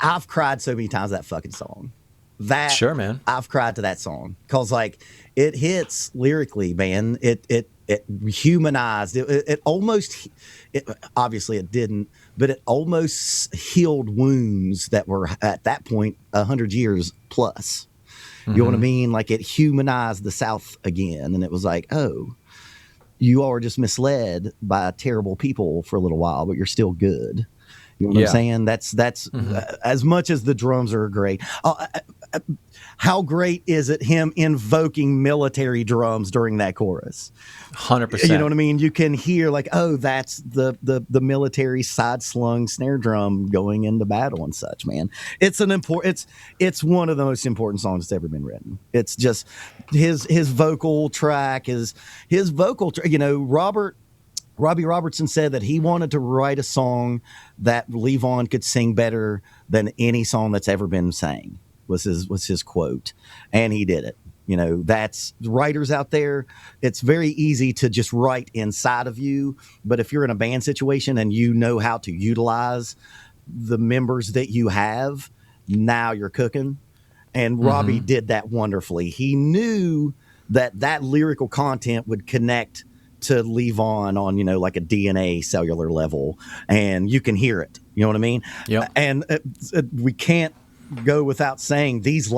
I've cried so many times that fucking song. Sure, man. I've cried to that song because like it hits lyrically, man. It humanized. It almost. Obviously it didn't, but it almost healed wounds that were at that point 100 years plus. You know what I mean? Like it humanized the South again, and it was like, oh, you all are just misled by terrible people for a little while, but you're still good. You know what I'm saying? That's as much as the drums are great. How great is it him invoking military drums during that chorus? 100%. You know what I mean? You can hear like, oh, that's the military side slung snare drum going into battle and such, man. It's it's one of the most important songs that's ever been written. It's just his vocal track is his vocal you know, Robbie Robertson said that he wanted to write a song that Levon could sing better than any song that's ever been sang, was his quote. And he did it. You know, that's writers out there. It's very easy to just write inside of you. But if you're in a band situation and you know how to utilize the members that you have, now you're cooking. And Robbie did that wonderfully. He knew that lyrical content would connect to Levon on, you know, like a DNA cellular level, and you can hear it. You know what I mean? Yep. And we can't go without saying these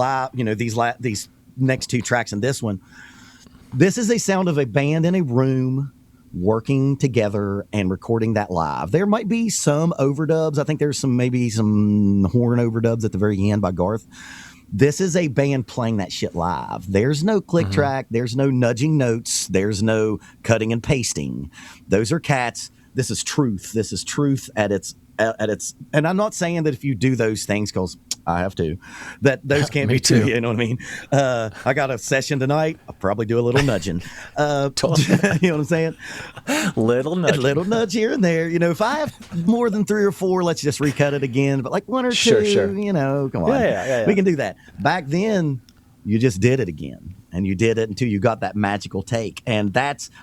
next two tracks and this one. This is a sound of a band in a room working together and recording that live. There might be some overdubs. I think there's maybe some horn overdubs at the very end by Garth. This is a band playing that shit live. There's no click track. There's no nudging notes. There's no cutting and pasting. Those are cats. This is truth. This is truth at its. And I'm not saying that if you do those things, because I have to, that those can't Me be true. too. You know what I mean? I got a session tonight. I'll probably do a little nudging. Totally. You know what I'm saying? Little nudge. A little nudge here and there. You know, if I have more than 3 or 4, let's just recut it again. But like 1 or 2, Sure. you know, come on. Yeah. We can do that. Back then, you just did it again. And you did it until you got that magical take. And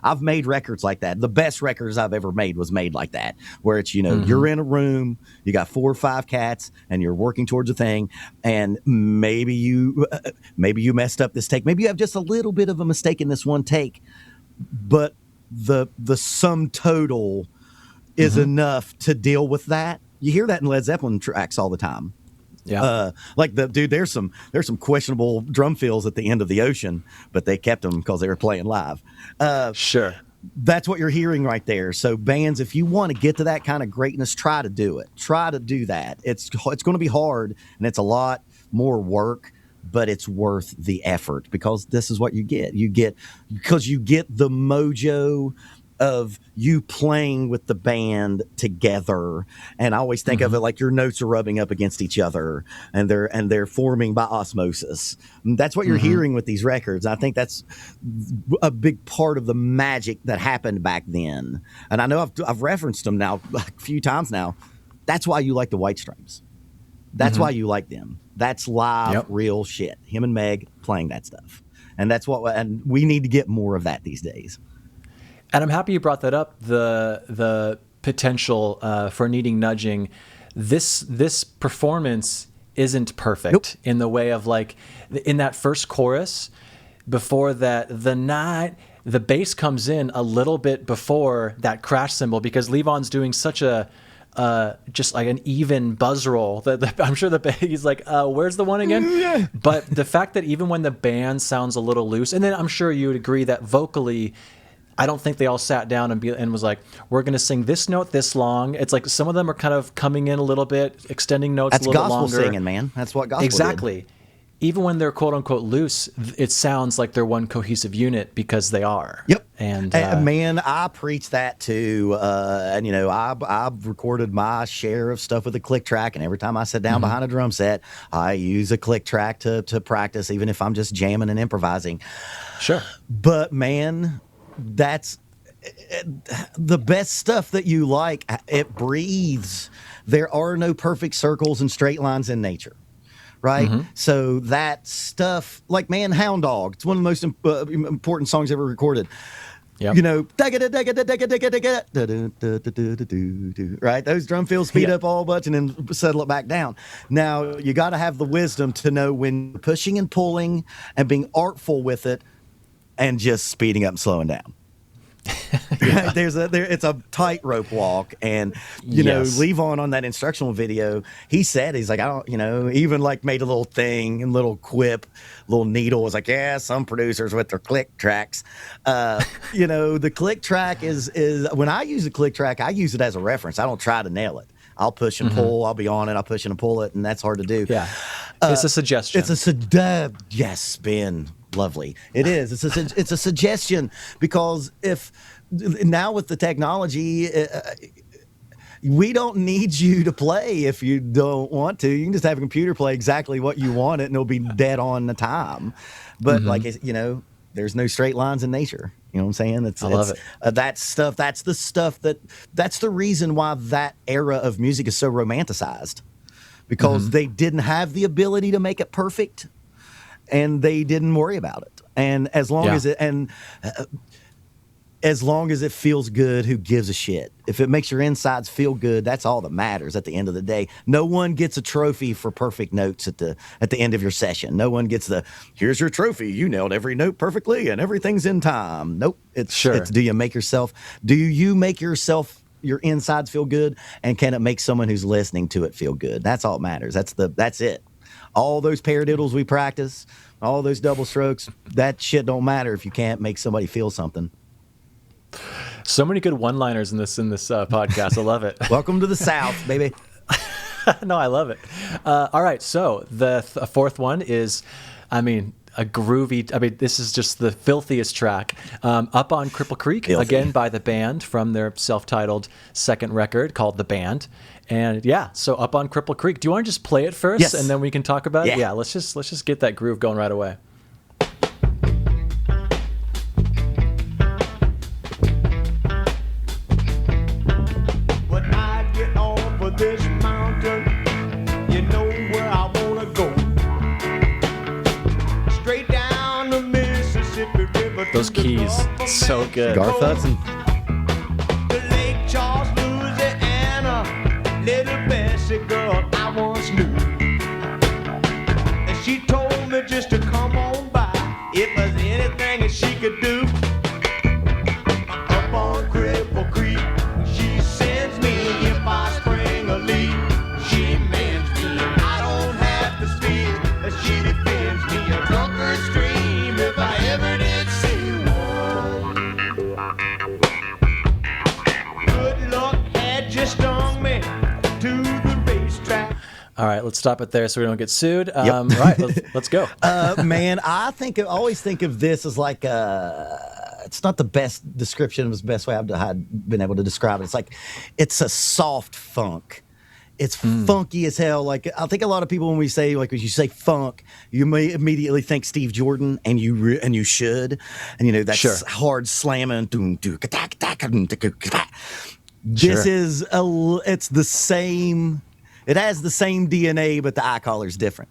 I've made records like that. The best records I've ever made was made like that, where it's, you know, you're in a room, you got 4 or 5 cats, and you're working towards a thing. And maybe you messed up this take. Maybe you have just a little bit of a mistake in this one take, but the sum total is enough to deal with that. You hear that in Led Zeppelin tracks all the time. Yeah. Like there's some questionable drum fills at the end of the ocean, but they kept them because they were playing live. Sure. That's what you're hearing right there. So bands, if you want to get to that kind of greatness, try to do it. Try to do that. It's going to be hard, and it's a lot more work, but it's worth the effort, because this is what you get. You get the mojo of you playing with the band together. And I always think of it like your notes are rubbing up against each other, and they're forming by osmosis. And that's what you're hearing with these records. I think that's a big part of the magic that happened back then. And I know I've referenced them now a few times now. That's why you like the White Stripes. That's why you like them. That's live, real shit. Him and Meg playing that stuff. And and we need to get more of that these days. And I'm happy you brought that up, the potential for needing nudging. This performance isn't perfect in the way of, like, in that first chorus, before that, the night the bass comes in a little bit before that crash cymbal because Levon's doing such a just like an even buzz roll that I'm sure he's like, where's the one again? Yeah. But the fact that even when the band sounds a little loose, and then I'm sure you would agree that vocally, I don't think they all sat down and was like, we're going to sing this note this long. It's like some of them are kind of coming in a little bit, extending notes a little bit longer. That's gospel singing, man. That's what gospel exactly. Did. Even when they're quote unquote loose, it sounds like they're one cohesive unit because they are. Yep. And man, I preach that too. And you know, I've recorded my share of stuff with a click track, and every time I sit down behind a drum set, I use a click track to practice, even if I'm just jamming and improvising. Sure. But man, that's the best stuff that you like. It breathes. There are no perfect circles and straight lines in nature. Right. So that stuff, like, man, Hound Dog, it's one of the most important songs ever recorded. Yep. You know, right? Those drum fills speed up all bunch and then settle it back down. Now, you got to have the wisdom to know when you're pushing and pulling and being artful with it and just speeding up and slowing down. It's a tightrope walk, and you know, Levon on that instructional video, he's like, I don't, you know, even like made a little thing and little quip, little needle was like, yeah, some producers with their click tracks, you know, the click track is when I use a click track, I use it as a reference. I don't try to nail it. I'll push and pull. I'll be on it. I'll push and pull it, and that's hard to do. Yeah, it's a suggestion. Yes, Ben. Lovely. It is. It's a suggestion, because if now with the technology, we don't need you to play if you don't want to. You can just have a computer play exactly what you want it, and it'll be dead on the time. But like, you know, there's no straight lines in nature. You know what I'm saying? I love it. That stuff. That's the reason why that era of music is so romanticized, because they didn't have the ability to make it perfect. And they didn't worry about it. And as long as it feels good, who gives a shit? If it makes your insides feel good, that's all that matters at the end of the day. No one gets a trophy for perfect notes at the end of your session. No one gets here's your trophy. You nailed every note perfectly and everything's in time. Nope. It's do you make yourself your insides feel good, and can it make someone who's listening to it feel good? That's all that matters. That's it. All those paradiddles we practice, all those double strokes, that shit don't matter if you can't make somebody feel something. So many good one-liners in this podcast. I love it. Welcome to the South, baby. No, I love it. All right, so the fourth one is, a groovy. This is just the filthiest track. Up on Cripple Creek, again by the band from their self-titled second record called The Band. And so Up on Cripple Creek. Do you want to just play it first, yes, and then we can talk about it? Yeah, let's just get that groove going right away. When I get over this mountain, you know where I wanna go. Straight down the Mississippi River. Those keys, so good. Garth Hudson. The Lake Charles, Louisiana. Little Bessie girl I once knew, and she told me just to come on by if there's anything that she could do. Up on Cripple Creek, she sends me if I spring a leak. She mends me, I don't have to speak. She defends me, a drunkard stream if I ever did see one. Good luck had just stung me to the racetrack. All right, let's stop it there so we don't get sued. Yep. All right, let's go. Man, I always think of this as like it's not the best description. It was the best way I've been able to describe it. It's like it's a soft funk. It's funky as hell. Like, I think a lot of people, when you say funk, you may immediately think Steve Jordan, and you should, and you know that's hard slamming. This is it's the same. It has the same DNA, but the eye color's different.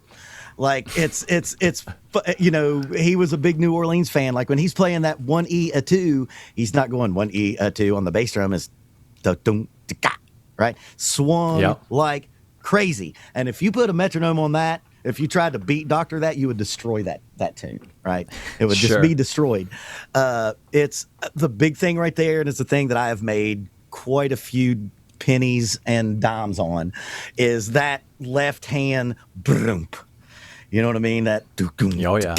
Like it's you know, he was a big New Orleans fan. Like when he's playing that 1E a 2, he's not going 1E a 2 on the bass drum. Is right swung like crazy. And if you put a metronome on that, If you tried to beat doctor that, you would destroy that tune, right? It would just Sure. be destroyed. It's the big thing right there, and it's the thing that I have made quite a few pennies and dimes on, is that left hand broomp. You know what I mean? That Oh, yeah.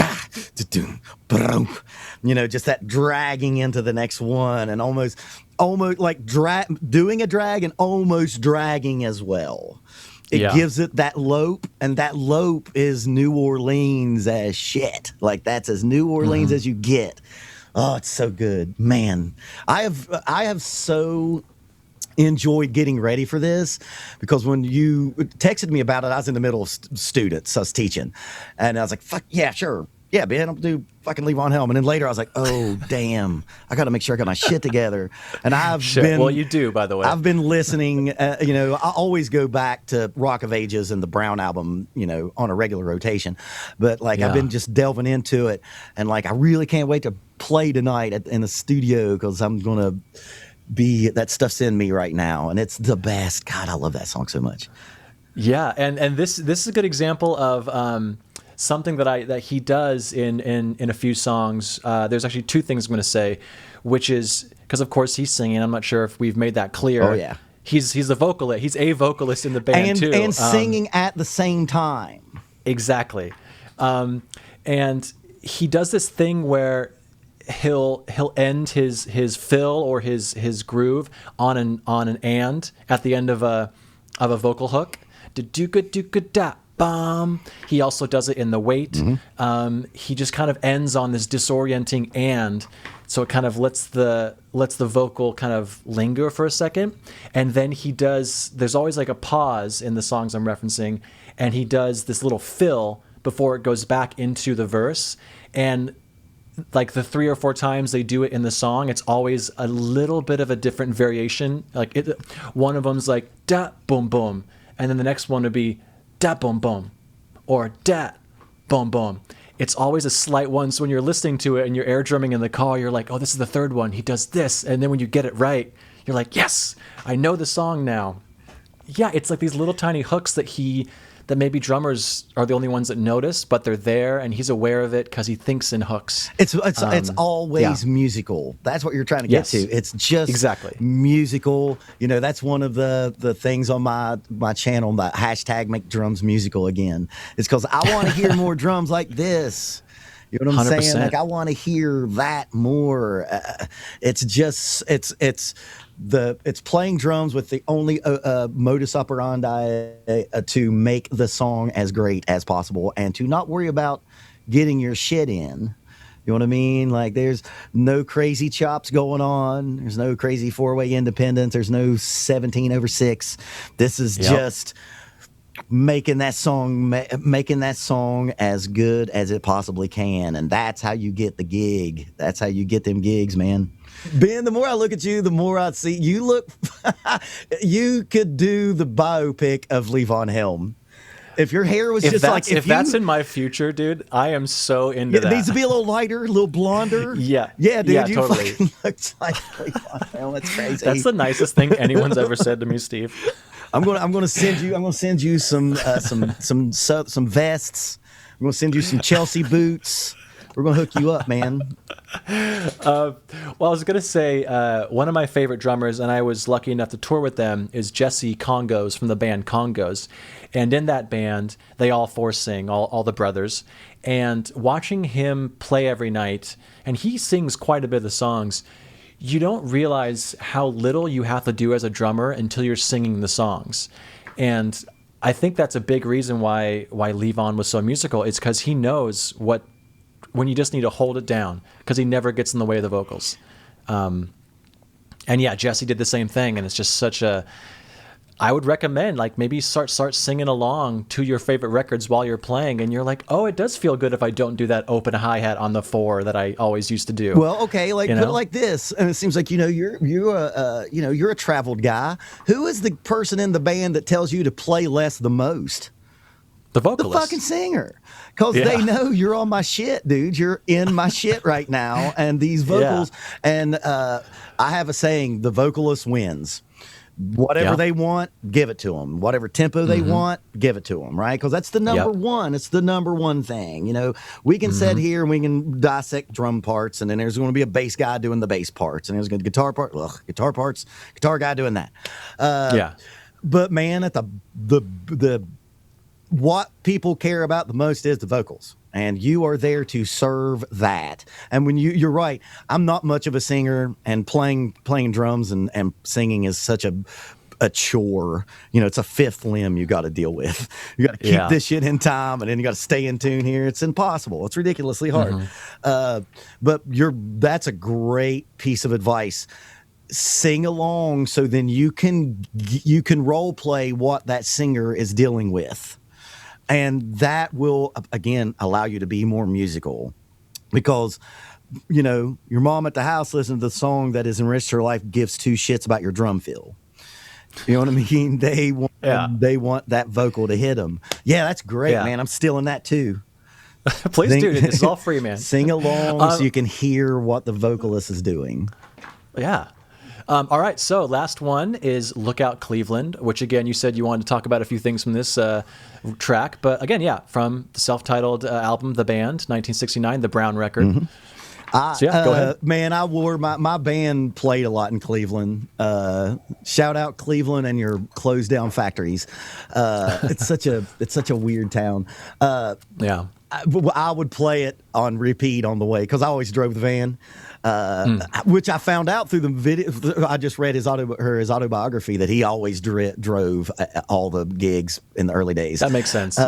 Just that dragging into the next one, and almost like doing a drag and almost dragging as well. It gives it that lope, and that lope is New Orleans as shit. Like, that's as New Orleans as you get. Oh, it's so good, man. I have so enjoyed getting ready for this, because when you texted me about it, I was in the middle of students. I was teaching, and I was like, "Fuck yeah, sure, yeah, man, I'll do fucking Levon Helm." And then later, I was like, "Oh damn, I got to make sure I got my shit together." And Well, you do, by the way. I've been listening. I always go back to Rock of Ages and the Brown album, on a regular rotation. But I've been just delving into it, and I really can't wait to play tonight in the studio, because I'm gonna that stuff's in me right now, and it's the best. God, I love that song so much. Yeah, and this is a good example of something that he does in a few songs. There's actually two things I'm going to say, which is because of course he's singing. I'm not sure if we've made that clear. Oh yeah, he's a vocalist. He's a vocalist in the band too, and singing at the same time. Exactly, and he does this thing where he'll end his fill or his groove on an and at the end of a vocal hook. Da-do-ga-do-ga-da. Bum. He also does it in the wait. He just kind of ends on this disorienting and, so it kind of lets the vocal kind of linger for a second, and then there's always like a pause in the songs I'm referencing, and he does this little fill before it goes back into the verse. And like the 3 or 4 times they do it in the song, it's always a little bit of a different variation. One of them's like da boom boom, and then the next one would be da boom boom, or da boom boom. It's always a slight one. So when you're listening to it and you're air drumming in the car, you're like, oh, this is the third one. He does this, and then when you get it right, you're like, yes, I know the song now. Yeah, it's like these little tiny hooks that maybe drummers are the only ones that notice, but they're there, and he's aware of it because he thinks in hooks. It's always musical. That's what you're trying to get to. It's just exactly musical. That's one of the things on my channel, the hashtag make drums musical again. It's because I want to hear more drums like this. You know what I'm 100%. saying? I want to hear that more. It's playing drums with the only modus operandi to make the song as great as possible, and to not worry about getting your shit in. You know what I mean? There's no crazy chops going on. There's no crazy 4-way independence. There's no 17/6. This is just making that song as good as it possibly can, and that's how you get the gig. That's how you get them gigs, man. Ben, the more I look at you, the more I see you look. You could do the biopic of Levon Helm. If your hair was that's in my future, dude, I am so into that. It needs to be a little lighter, a little blonder. Yeah, dude, you totally. fucking look like Levon Helm. That's crazy. That's the nicest thing anyone's ever said to me, Steve. I'm gonna send you some vests. I'm gonna send you some Chelsea boots. We're gonna hook you up, man. Well, I was gonna say one of my favorite drummers, and I was lucky enough to tour with them, is Jesse Congos from the band Congos. And in that band, they all 4 sing, all the brothers. And watching him play every night, and he sings quite a bit of the songs, you don't realize how little you have to do as a drummer until you're singing the songs. And I think that's a big reason why Levon was so musical. It's because he knows when you just need to hold it down, because he never gets in the way of the vocals. And yeah, Jesse did the same thing, and it's just such a... I would recommend maybe start singing along to your favorite records while you're playing, and you're like, oh, it does feel good if I don't do that open hi-hat on the 4 that I always used to do. Well, okay, put it like this, and it seems like you're a traveled guy. Who is the person in the band that tells you to play less the most? The vocalist. The fucking singer. Because they know you're on my shit, dude. You're in my shit right now. And these vocals, and I have a saying, the vocalist wins. Whatever Yeah. they want, give it to them. Whatever tempo they want, give it to them, right? Because that's the number one. It's the number one thing. You know, we can sit here and we can dissect drum parts, and then there's going to be a bass guy doing the bass parts, and there's going to be guitar parts, guitar guy doing that. Yeah. But man, at the what people care about the most is the vocals. And you are there to serve that. And when you're right, I'm not much of a singer, and playing drums and singing is such a chore. You know, it's a fifth limb you got to deal with. You got to keep this shit in time, and then you got to stay in tune here. It's impossible. It's ridiculously hard. But that's a great piece of advice. Sing along, so then you can role play what that singer is dealing with. And that will, again, allow you to be more musical, because, you know, your mom at the house listening to the song that has enriched her life gives two shits about your drum fill. You know what I mean? They want that vocal to hit them. Yeah, that's great, man. I'm stealing that too. Please do. This is all free, man. Sing along so you can hear what the vocalist is doing. Yeah. All right, so last one is Look Out Cleveland, which again, you said you wanted to talk about a few things from this track. But again, from the self-titled album, The Band, 1969, the Brown record. So go ahead. Man, I wore my band played a lot in Cleveland. Shout out Cleveland and your closed down factories. It's such a weird town. I would play it on repeat on the way because I always drove the van. Which I found out through the video. I just read his autobiography that he always drove all the gigs in the early days. That makes sense.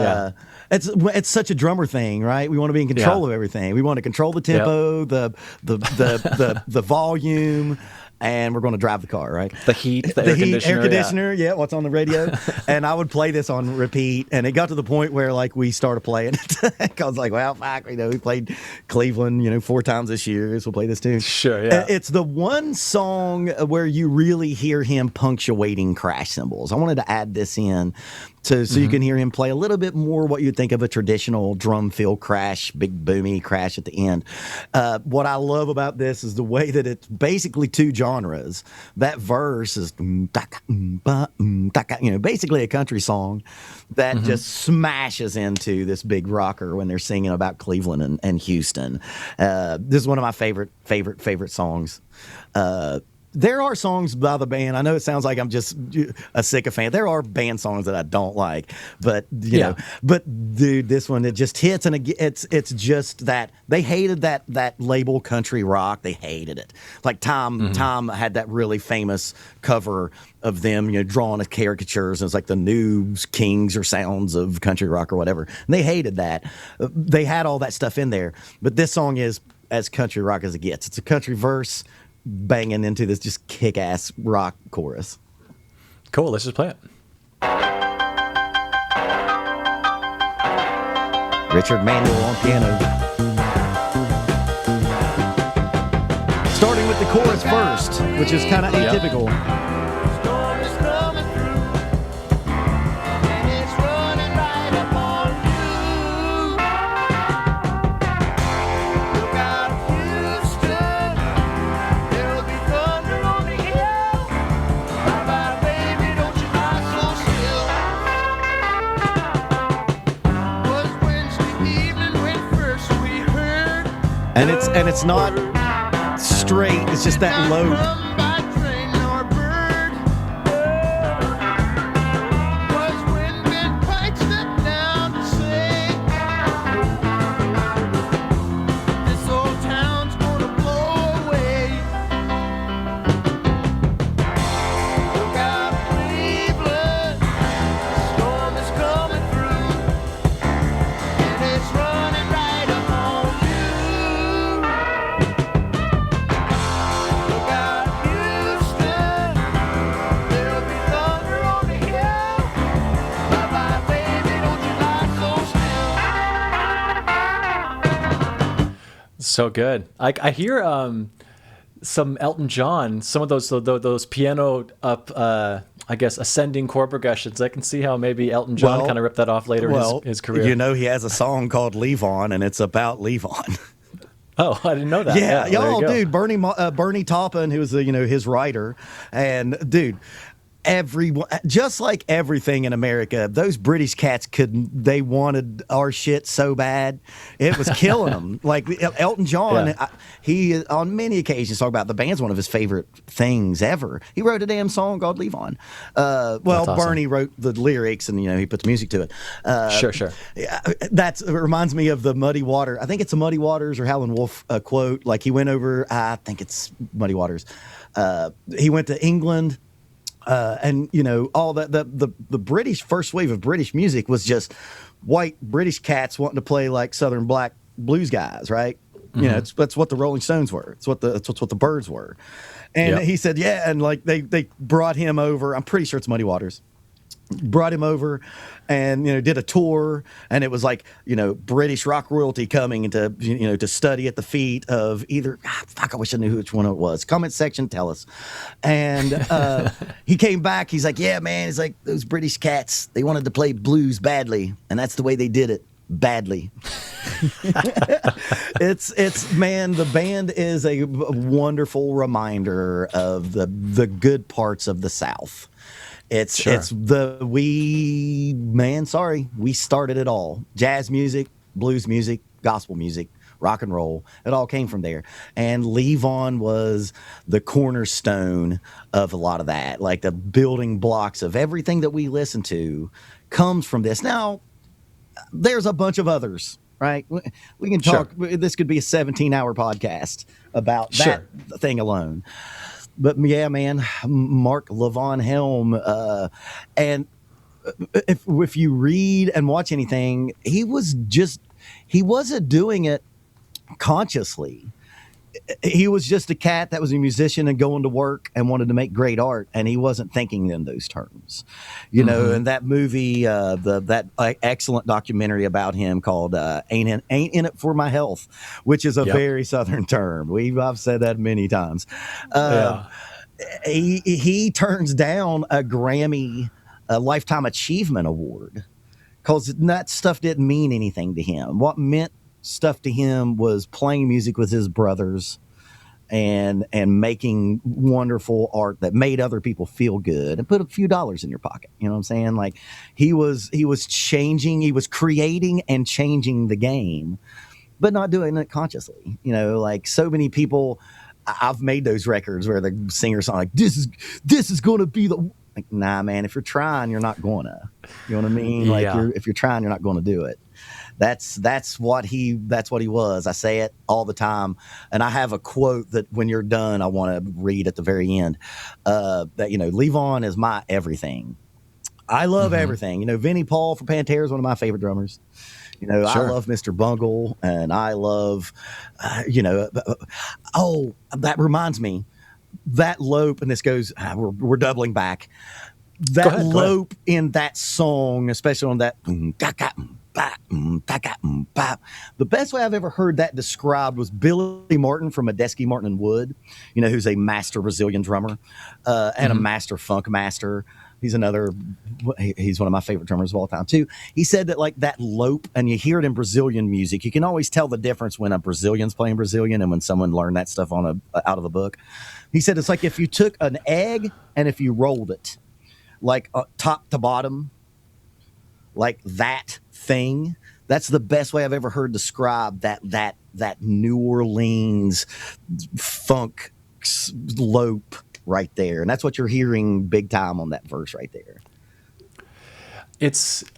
It's such a drummer thing, right? We want to be in control of everything. We want to control the tempo, the volume. And we're going to drive the car, right? The heat, the air conditioner, what's on the radio. And I would play this on repeat. And it got to the point where, like, we started playing it. I was like, well, fuck, we played Cleveland, 4 times this year, so we'll play this tune. Sure, yeah. It's the one song where you really hear him punctuating crash cymbals. I wanted to add this in so you can hear him play a little bit more what you'd think of a traditional drum fill crash, big boomy crash at the end. What I love about this is the way that it's basically 2 genres. That verse is basically a country song that just smashes into this big rocker when they're singing about Cleveland and Houston. This is one of my favorite songs. There are songs by the band. I know it sounds like I'm just a sycophant. There are band songs that I don't like, but but dude, this one, it just hits, and it's just that they hated that label country rock. They hated it. Like Tom had that really famous cover of them, drawing the caricatures, and it's like the new kings or sounds of country rock or whatever. And they hated that. They had all that stuff in there, but this song is as country rock as it gets. It's a country verse banging into this just kick-ass rock chorus. Cool, let's just play it. Richard Manuel on piano. Starting with the chorus first, which is kind of atypical. Storm is coming through, and it's running right up on you. Look out, Houston, there'll be thunder on the hill. Bye-bye, baby, don't you lie so still. Was Wednesday evening when first we heard. And it's not straight, it's just that low. So good. I hear some Elton John, some of those piano up, I guess, ascending chord progressions. I can see how maybe Elton John kind of ripped that off later in his career. He has a song called Levon, and it's about Levon. Oh, I didn't know that. Yeah, dude, Bernie Taupin, who was his writer, and dude, everyone, just like everything in America, those British cats they wanted our shit so bad, it was killing them. Like Elton John, Yeah. he on many occasions talked about the band's one of his favorite things ever. He wrote a damn song called Levon. Well, That's awesome. Bernie wrote the lyrics, and he put the music to it. Sure. Yeah, it reminds me of the Muddy Water. I think it's a Muddy Waters or Howlin' Wolf quote. Like he went over, I think it's Muddy Waters. He went to England. And all that the British first wave of British music was just white British cats wanting to play like Southern black blues guys, right? Mm-hmm. That's what the Rolling Stones were. It's what the Byrds were. And Yep. he said, yeah, and like they brought him over. I'm pretty sure it's Muddy Waters. Brought him over and did a tour, and it was like British rock royalty coming to to study at the feet of either I wish I knew which one it was. Comment section, tell us. And he came back, he's like, yeah man, he's like, those British cats, they wanted to play blues badly, and that's the way they did it, badly. It's man, the band is a wonderful reminder of the good parts of the South. We started it all. Jazz music, blues music, gospel music, rock and roll. It all came from there. And Levon was the cornerstone of a lot of that. Like the building blocks of everything that we listen to comes from this. Now, there's a bunch of others, right? We can talk. Sure. This could be a 17-hour podcast about that thing alone. But yeah, man, Mark Levon Helm, and if you read and watch anything, he wasn't doing it consciously. He was just a cat that was a musician and going to work and wanted to make great art, and he wasn't thinking in those terms, And that movie, that excellent documentary about him called "Ain't in It for My Health," which is a very Southern term. I've said that many times. He turns down a Grammy, a Lifetime Achievement Award, because that stuff didn't mean anything to him. What meant stuff to him was playing music with his brothers and making wonderful art that made other people feel good and put a few dollars in your pocket. You know what I'm saying? Like he was creating and changing the game, but not doing it consciously. Like so many people, I've made those records where the singer's like, this is going to be the, like, nah, man, if you're trying, you're not gonna, you know what I mean? Like if you're trying, you're not going to do it. That's what he was. I say it all the time. And I have a quote that when you're done, I want to read at the very end, that, Levon is my everything. I love everything. Vinnie Paul from Pantera is one of my favorite drummers. I love Mr. Bungle, and I love, that reminds me, that lope, and this goes, we're doubling back. That lope in that song, especially on that, the best way I've ever heard that described was Billy Martin from Medeski Martin and Wood, who's a master Brazilian drummer and a master funk master. He's one of my favorite drummers of all time too. He said that like that lope, and you hear it in Brazilian music, you can always tell the difference when a Brazilian's playing Brazilian and when someone learned that stuff out of a book. He said it's like if you took an egg and if you rolled it like top to bottom, like that thing. That's the best way I've ever heard describe that New Orleans funk lope right there. And that's what you're hearing big time on that verse right there.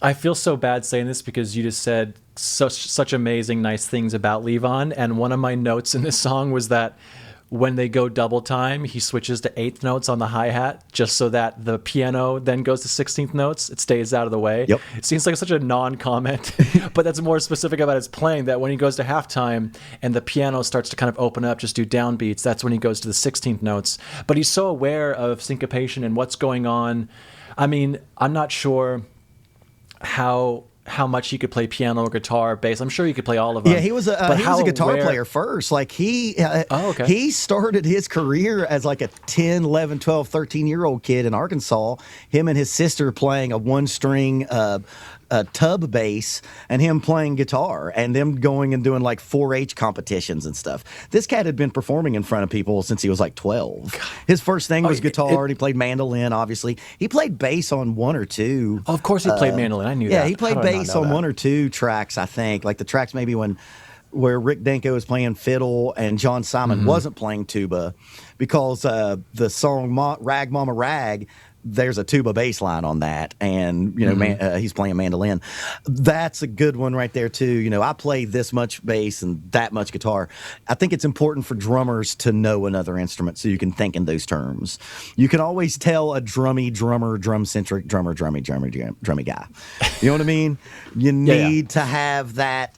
I feel so bad saying this because you just said such amazing, nice things about Levon. And one of my notes in this song was that when they go double time, he switches to 8th notes on the hi-hat just so that the piano then goes to 16th notes. It stays out of the way. Yep. It seems like such a non-comment, but that's more specific about his playing, that when he goes to halftime and the piano starts to kind of open up, just do downbeats, that's when he goes to the 16th notes. But he's so aware of syncopation and what's going on. I mean, I'm not sure how how much he could play piano or guitar, bass. I'm sure he could play all of them. Yeah, he was a guitar player first. Like he started his career as like a 10, 11, 12, 13-year-old kid in Arkansas. Him and his sister playing a one-string tub bass and him playing guitar and them going and doing like 4-H competitions and stuff. This cat had been performing in front of people since he was like 12. God. His first thing was guitar, and he played mandolin, obviously. He played bass on one or two. Oh, of course he played mandolin. I knew that. Yeah, he played bass on one or two tracks, I think. Like the tracks maybe where Rick Danko was playing fiddle and John Simon wasn't playing tuba, because the song Rag Mama Rag, there's a tuba bass line on that, and he's playing mandolin. That's a good one right there too. I play this much bass and that much guitar. I think it's important for drummers to know another instrument so you can think in those terms. You can always tell a drummy drummer, drummy guy. You know what I mean? You need to have that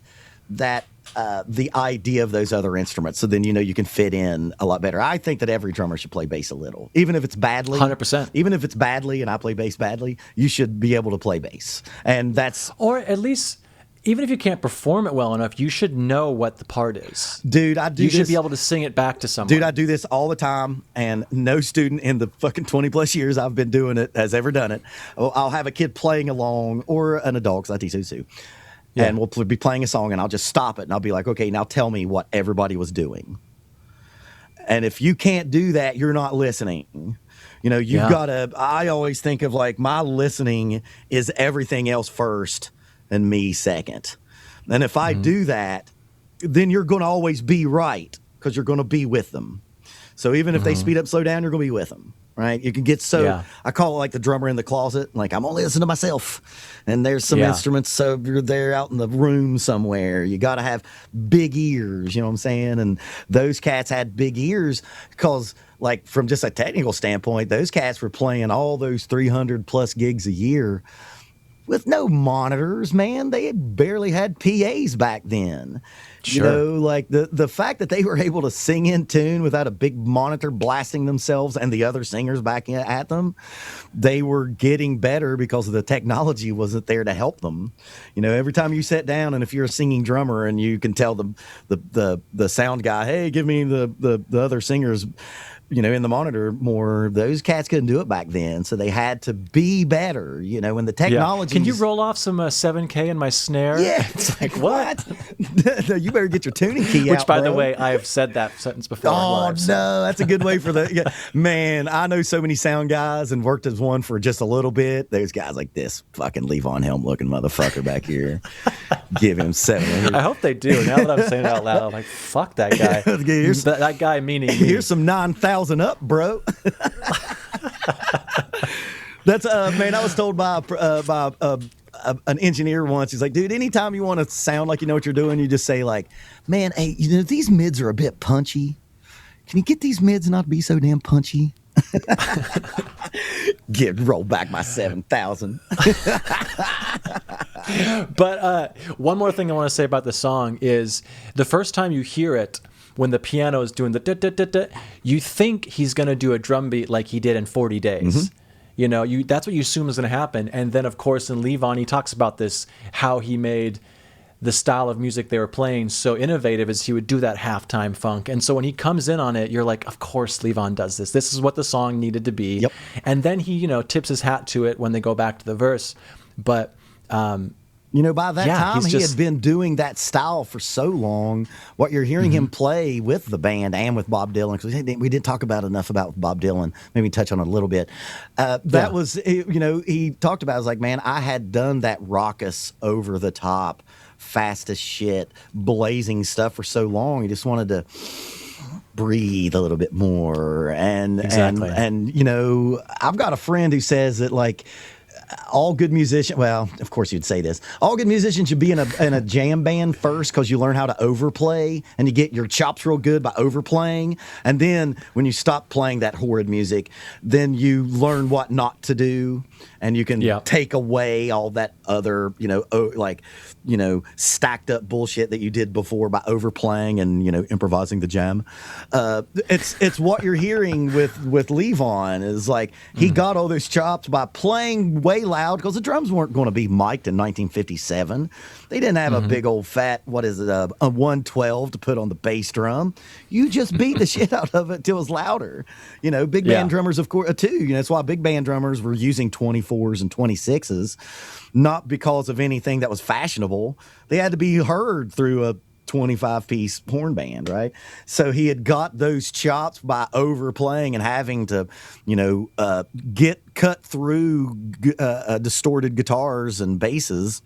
the idea of those other instruments, so then you can fit in a lot better. I think that every drummer should play bass a little, even if it's badly. 100%. Even if it's badly, and I play bass badly, you should be able to play bass, and that's or at least. Even if you can't perform it well enough, you should know what the part is. Dude, you should be able to sing it back to someone. Dude, I do this all the time, and no student in the fucking 20 plus years I've been doing it has ever done it. I'll have a kid playing along, or an adult, because I teach Susu. Yeah. And we'll be playing a song, and I'll just stop it, and I'll be like, okay, now tell me what everybody was doing. And if you can't do that, you're not listening. You've got to, I always think of like my listening is everything else first and me second. And if I do that, then you're going to always be right, because you're going to be with them. So even if they speed up, slow down, you're going to be with them. Right, you can get I call it like the drummer in the closet. Like, I'm only listening to myself, and there's some instruments. So you're there out in the room somewhere. You got to have big ears. You know what I'm saying? And those cats had big ears because, like, from just a technical standpoint, those cats were playing all those 300 plus gigs a year with no monitors, man. They had barely had PAs back then. Sure. Like the fact that they were able to sing in tune without a big monitor blasting themselves and the other singers back at them, they were getting better because the technology wasn't there to help them. Every time you sit down, and if you're a singing drummer and you can tell the sound guy, hey, give me the other singers, in the monitor more, those cats couldn't do it back then. So they had to be better, when the technology. Can you roll off some 7K in my snare? Yeah. It's like, what? You better get your tuning key out, Which, by bro. the way, I have said that sentence before. Oh, no, that's a good way for man, I know so many sound guys and worked as one for just a little bit. There's guys like this fucking Levon Helm looking motherfucker back here. Give him 7. I hope they do. Now that I'm saying it out loud, I'm like, fuck that guy. That guy meaning me. Here's some 9,000 up, bro. That's man, I was told by an engineer once. He's like, dude, anytime you want to sound like you know what you're doing, you just say like, man, hey, these mids are a bit punchy. Can you get these mids not to be so damn punchy? Roll back my 7,000. But one more thing I want to say about the song is the first time you hear it, when the piano is doing the da-da-da-da, you think he's going to do a drum beat like he did in 40 Days. That's what you assume is going to happen. And then, of course, in Levon, he talks about this, how he made the style of music they were playing so innovative is he would do that halftime funk. And so when he comes in on it, you're like, of course Levon does this. This is what the song needed to be. Yep. And then he, tips his hat to it when they go back to the verse. But by that time, he had been doing that style for so long. What you're hearing him play with the band and with Bob Dylan, because we didn't talk about enough about Bob Dylan. Maybe touch on it a little bit. That was, he talked about, it was like, man, I had done that raucous, over the top, fast as shit, blazing stuff for so long. He just wanted to breathe a little bit more. And I've got a friend who says that, like, all good musicians, well, of course you'd say this, all good musicians should be in a jam band first, because you learn how to overplay and you get your chops real good by overplaying. And then when you stop playing that horrid music, then you learn what not to do. and you can take away all that other, stacked up bullshit that you did before by overplaying and, improvising the jam. It's what you're hearing with Levon is like he got all those chops by playing way loud because the drums weren't going to be mic'd in 1957. They didn't have a big old fat, a 112 to put on the bass drum. You just beat the shit out of it till it was louder. Big band drummers, of course, too. That's why big band drummers were using 24s and 26s, not because of anything that was fashionable. They had to be heard through a 25-piece horn band, right? So he had got those chops by overplaying and having to, get cut through distorted guitars and basses.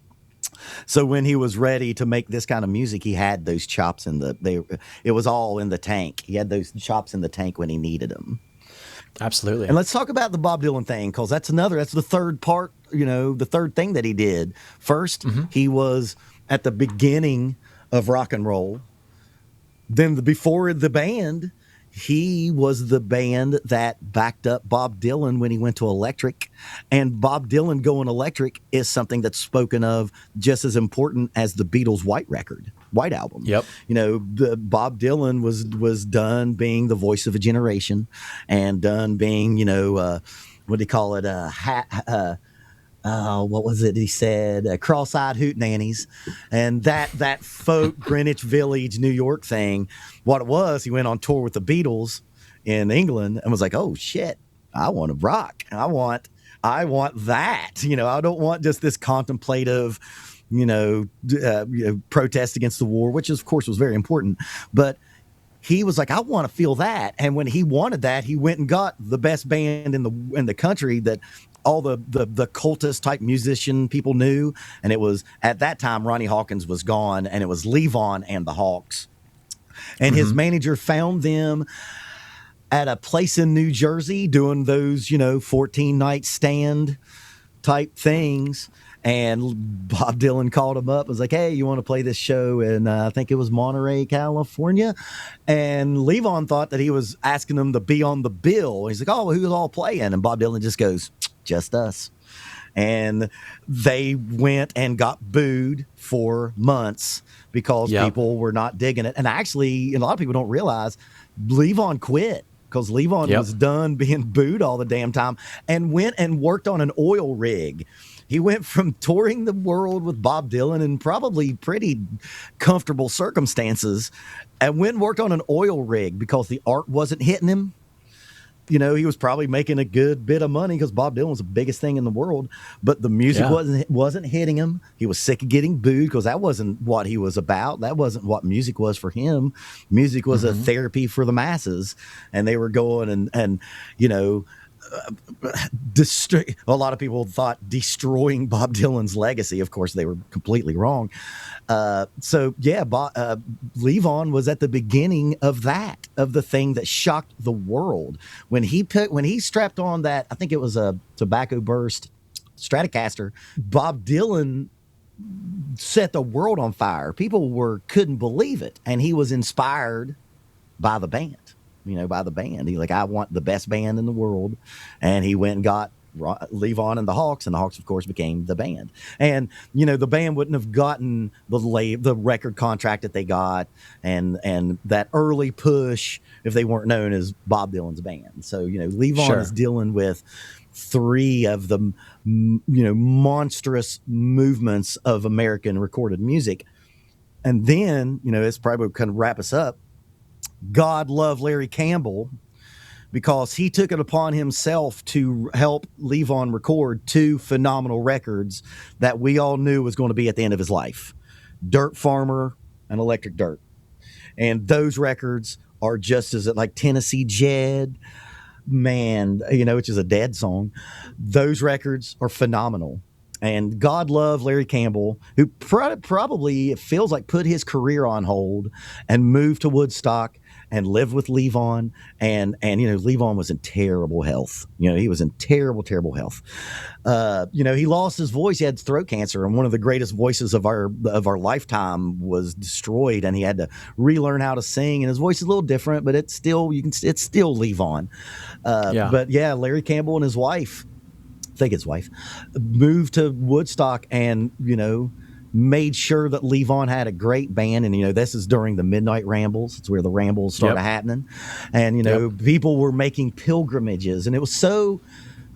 So when he was ready to make this kind of music, he had those chops it was all in the tank. He had those chops in the tank when he needed them. Absolutely. And let's talk about the Bob Dylan thing, because that's the third part, the third thing that he did. First, he was at the beginning of rock and roll. Then before the band, he was the band that backed up Bob Dylan when he went to Electric. And Bob Dylan going electric is something that's spoken of just as important as the Beatles' White Album. Yep. Bob Dylan was done being the voice of a generation and done being, what do you call it? What was it he said? Cross-eyed hootenannies. And that folk Greenwich Village, New York thing, what it was, he went on tour with the Beatles in England and was like, oh shit, I want to rock. I want that. I don't want just this contemplative, protest against the war, which of course was very important. But he was like, I want to feel that. And when he wanted that, he went and got the best band in the country that all the cultist type musician people knew. And it was at that time, Ronnie Hawkins was gone, and it was Levon and the Hawks. And his manager found them at a place in New Jersey doing those, 14-night stand type things. And Bob Dylan called him up and was like, hey, you want to play this show? And I think it was Monterey, California. And Levon thought that he was asking them to be on the bill. He's like, oh, who's all playing? And Bob Dylan just goes, just us. And they went and got booed for months because people were not digging it. And actually, a lot of people don't realize Levon quit because Levon was done being booed all the damn time and went and worked on an oil rig. He went from touring the world with Bob Dylan in probably pretty comfortable circumstances and went and worked on an oil rig because the art wasn't hitting him. He was probably making a good bit of money because Bob Dylan was the biggest thing in the world, but the music wasn't hitting him. He was sick of getting booed because that wasn't what he was about. That wasn't what music was for him. Music was a therapy for the masses, and they were going and a lot of people thought destroying Bob Dylan's legacy. Of course, they were completely wrong. Levon was at the beginning of the thing that shocked the world when he strapped on that. I think it was a Tobacco Burst Stratocaster. Bob Dylan set the world on fire. People couldn't believe it, and he was inspired by the band. By the band. He's like, I want the best band in the world. And he went and got Levon and the Hawks, of course, became the band. And, the band wouldn't have gotten the record contract that they got and that early push if they weren't known as Bob Dylan's band. So, Levon is dealing with three of the, monstrous movements of American recorded music. And then, it's probably kind of wrap us up. God love Larry Campbell because he took it upon himself to help Levon record two phenomenal records that we all knew was going to be at the end of his life, Dirt Farmer and Electric Dirt. And those records are just as like Tennessee Jed, man, which is a Dead song. Those records are phenomenal. And God love Larry Campbell, who probably, it feels like, put his career on hold and moved to Woodstock and lived with Levon. And Levon was in terrible health. He was in terrible, terrible health. He lost his voice. He had throat cancer, and one of the greatest voices of our lifetime was destroyed, and he had to relearn how to sing. And his voice is a little different, but it's still Levon. But Larry Campbell and his wife, think his wife, moved to Woodstock and, made sure that Levon had a great band. And, this is during the Midnight Rambles. It's where the Rambles started happening. And, people were making pilgrimages. And it was so,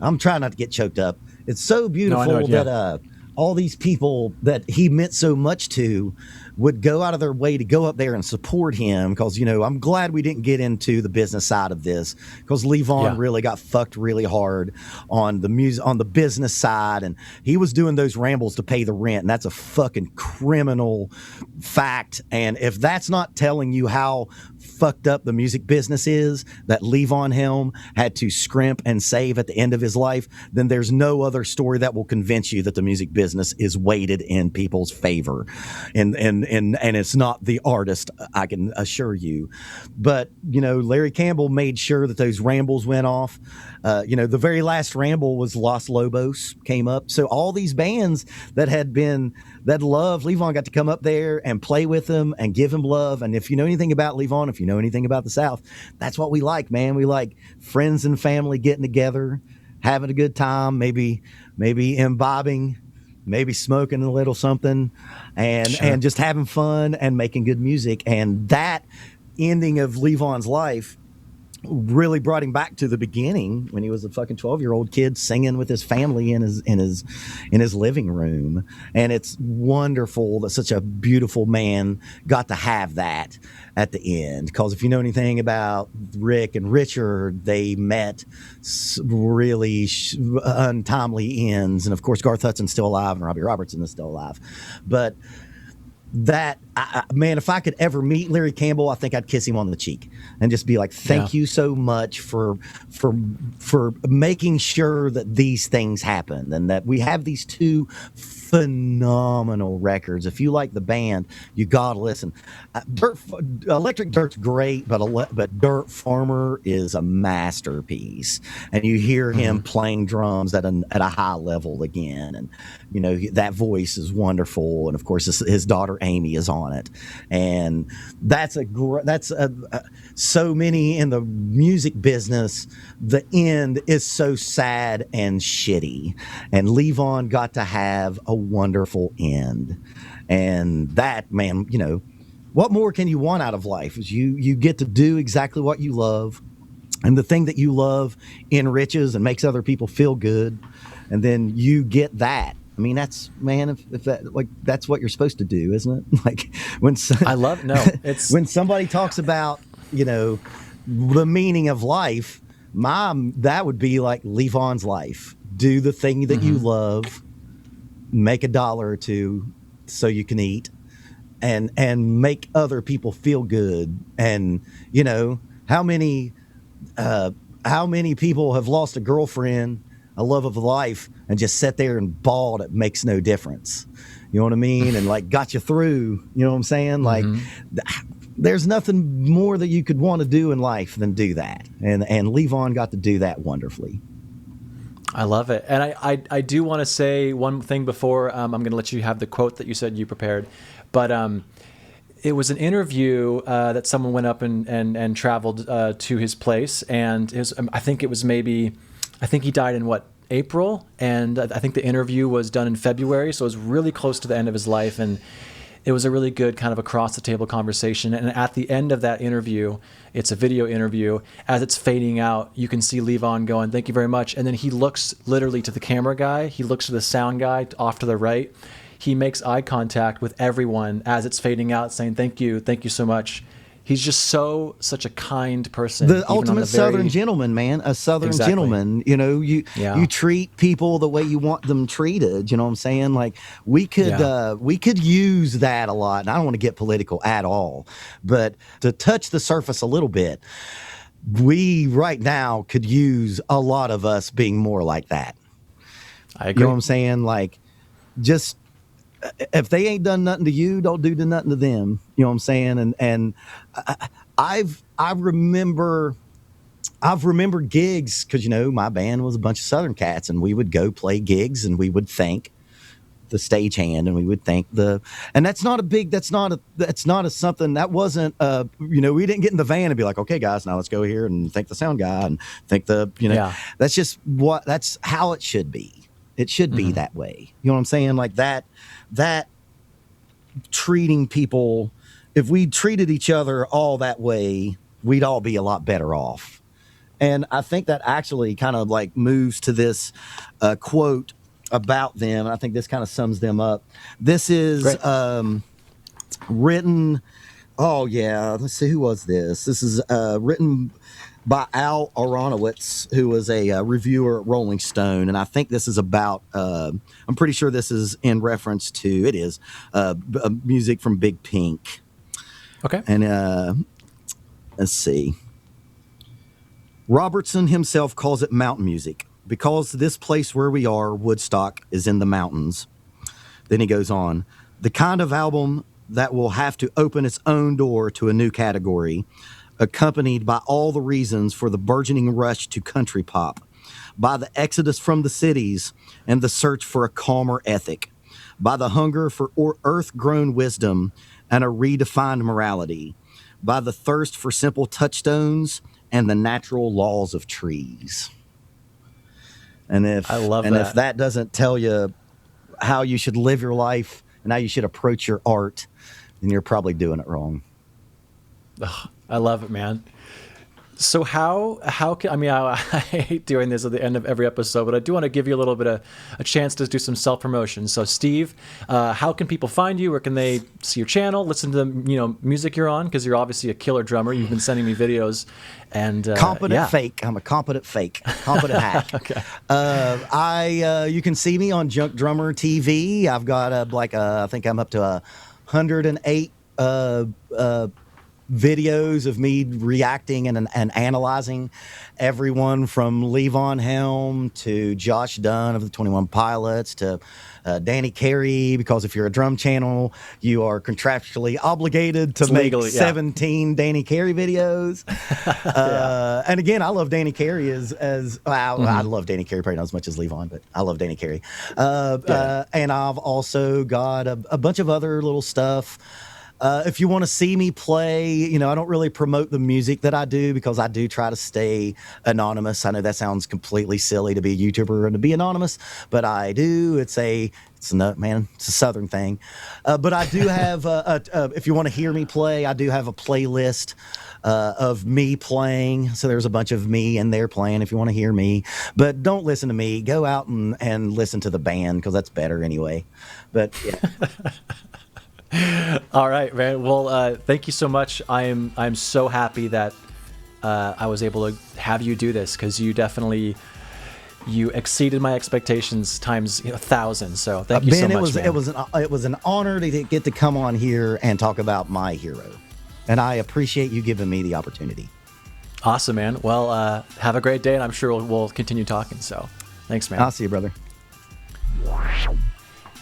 I'm trying not to get choked up. It's so beautiful that all these people that he meant so much to would go out of their way to go up there and support him. Because, I'm glad we didn't get into the business side of this, because Levon really got fucked really hard on the music, on the business side. And he was doing those rambles to pay the rent. And that's a fucking criminal fact. And if that's not telling you how fucked up the music business is, that Levon Helm had to scrimp and save at the end of his life, then there's no other story that will convince you that the music business is weighted in people's favor. And it's not the artist, I can assure you. But, Larry Campbell made sure that those rambles went off. The very last ramble was Los Lobos came up. So all these bands that loved Levon got to come up there and play with him and give him love. And if you know anything about Levon, if you know anything about the South, that's what we like, man. We like friends and family getting together, having a good time, maybe imbibing, maybe smoking a little something, and just having fun and making good music. And that ending of Levon's life really brought him back to the beginning when he was a fucking 12-year-old kid singing with his family in his living room. And it's wonderful that such a beautiful man got to have that at the end. Because if you know anything about Rick and Richard, they met really untimely ends. And of course, Garth Hudson's still alive and Robbie Robertson is still alive. But that, man, if I could ever meet Larry Campbell, I think I'd kiss him on the cheek and just be like, thank you so much for making sure that these things happen and that we have these two phenomenal records. If you like the band, you gotta listen. Electric Dirt's great, but Dirt Farmer is a masterpiece, and you hear him playing drums at a high level again, and that voice is wonderful. And of course, his daughter Amy is on it, and that's so many in the music business. The end is so sad and shitty, and Levon got to have a wonderful end. And that, man, what more can you want out of life? Is you get to do exactly what you love, and the thing that you love enriches and makes other people feel good, and then you get that. I mean, that's, man, if that, like, that's what you're supposed to do, isn't it? Like it's when somebody talks about the meaning of life, that would be like Levon's life. Do the thing that you love, make $1 or $2 so you can eat, and make other people feel good. And how many people have lost a girlfriend, a love of life, and just sat there and bawled? It makes no difference. You know what I mean? And like got you through. You know what I'm saying? Like there's nothing more that you could want to do in life than do that. And Levon got to do that wonderfully. I love it. And I do want to say one thing before I'm going to let you have the quote that you said you prepared. But it was an interview that someone went up and traveled to his place. And I think he died in April. And I think the interview was done in February. So it was really close to the end of his life. And it was a really good kind of across the table conversation. And at the end of that interview, it's a video interview. As it's fading out, you can see Levon going, "Thank you very much." And then he looks literally to the camera guy. He looks to the sound guy off to the right. He makes eye contact with everyone as it's fading out, saying, "Thank you so much." He's just such a kind person. The ultimate Southern gentleman, man. A Southern gentleman. You treat people the way you want them treated. You know what I'm saying? Like we could use that a lot. And I don't want to get political at all, but to touch the surface a little bit, we right now could use a lot of us being more like that. I agree. You know what I'm saying? Like, just if they ain't done nothing to you, don't do nothing to them. You know what I'm saying? And I remember gigs, because my band was a bunch of Southern cats, and we would go play gigs, and we would thank the stagehand, and we would thank that's not a something that wasn't we didn't get in the van and be like, okay guys, now let's go here and thank the sound guy and thank that's how it should be. It should be that way. You know what I'm saying? Like that treating people, if we treated each other all that way, we'd all be a lot better off. And I think that actually kind of like moves to this quote about them. I think this kind of sums them up. This is written. Oh yeah, let's see, who was this? This is written by Al Aronowitz, who was a reviewer at Rolling Stone, and I think this is about. I'm pretty sure this is in reference to music from Big Pink. Okay, and let's see. Robertson himself calls it mountain music because this place where we are, Woodstock, is in the mountains. Then he goes on, the kind of album that will have to open its own door to a new category, accompanied by all the reasons for the burgeoning rush to country pop, by the exodus from the cities and the search for a calmer ethic, by the hunger for earth-grown wisdom and a redefined morality, by the thirst for simple touchstones and the natural laws of trees. And if that doesn't tell you how you should live your life and how you should approach your art, then you're probably doing it wrong. Ugh, I love it, man. So how can I hate doing this at the end of every episode, but I do want to give you a little bit of a chance to do some self-promotion. So Steve, how can people find you? Where can they see your channel, listen to the music you're on? Because you're obviously a killer drummer. You've been sending me videos. And fake. I'm a competent hack. Okay. You can see me on Junk Drummer TV. I've got I think I'm up to 108 videos of me reacting and analyzing everyone from Levon Helm to Josh Dunn of the 21 Pilots to Danny Carey, because if you're a drum channel, you are contractually obligated to make 17 Danny Carey videos. And again, I love Danny Carey I love Danny Carey probably not as much as Levon, but I love Danny Carey. And I've also got a bunch of other little stuff. If you want to see me play, I don't really promote the music that I do because I do try to stay anonymous. I know that sounds completely silly to be a YouTuber and to be anonymous, but I do. It's a Southern thing. But I do have, if you want to hear me play, I do have a playlist of me playing. So there's a bunch of me in there playing if you want to hear me. But don't listen to me. Go out and listen to the band because that's better anyway. But yeah. All right, man. Well, thank you so much. I'm so happy that I was able to have you do this because you exceeded my expectations times 1,000. So thank you so much, man. It was an honor to get to come on here and talk about my hero, and I appreciate you giving me the opportunity. Awesome, man. Well, have a great day, and I'm sure we'll continue talking. So thanks, man. I'll see you, brother.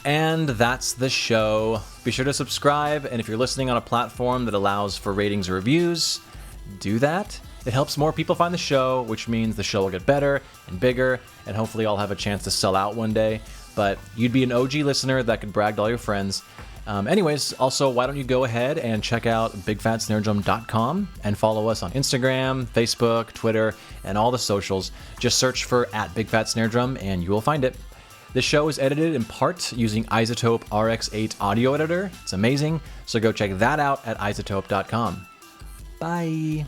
And that's the show. Be sure to subscribe, and if you're listening on a platform that allows for ratings or reviews, do that. It helps more people find the show, which means the show will get better and bigger, and hopefully I'll have a chance to sell out one day. But you'd be an OG listener that could brag to all your friends. Anyways, also, why don't you go ahead and check out bigfatsnaredrum.com and follow us on Instagram, Facebook, Twitter, and all the socials. Just search for @BigFatSnareDrum and you will find it. This show is edited in part using iZotope RX8 audio editor. It's amazing, so go check that out at iZotope.com. Bye.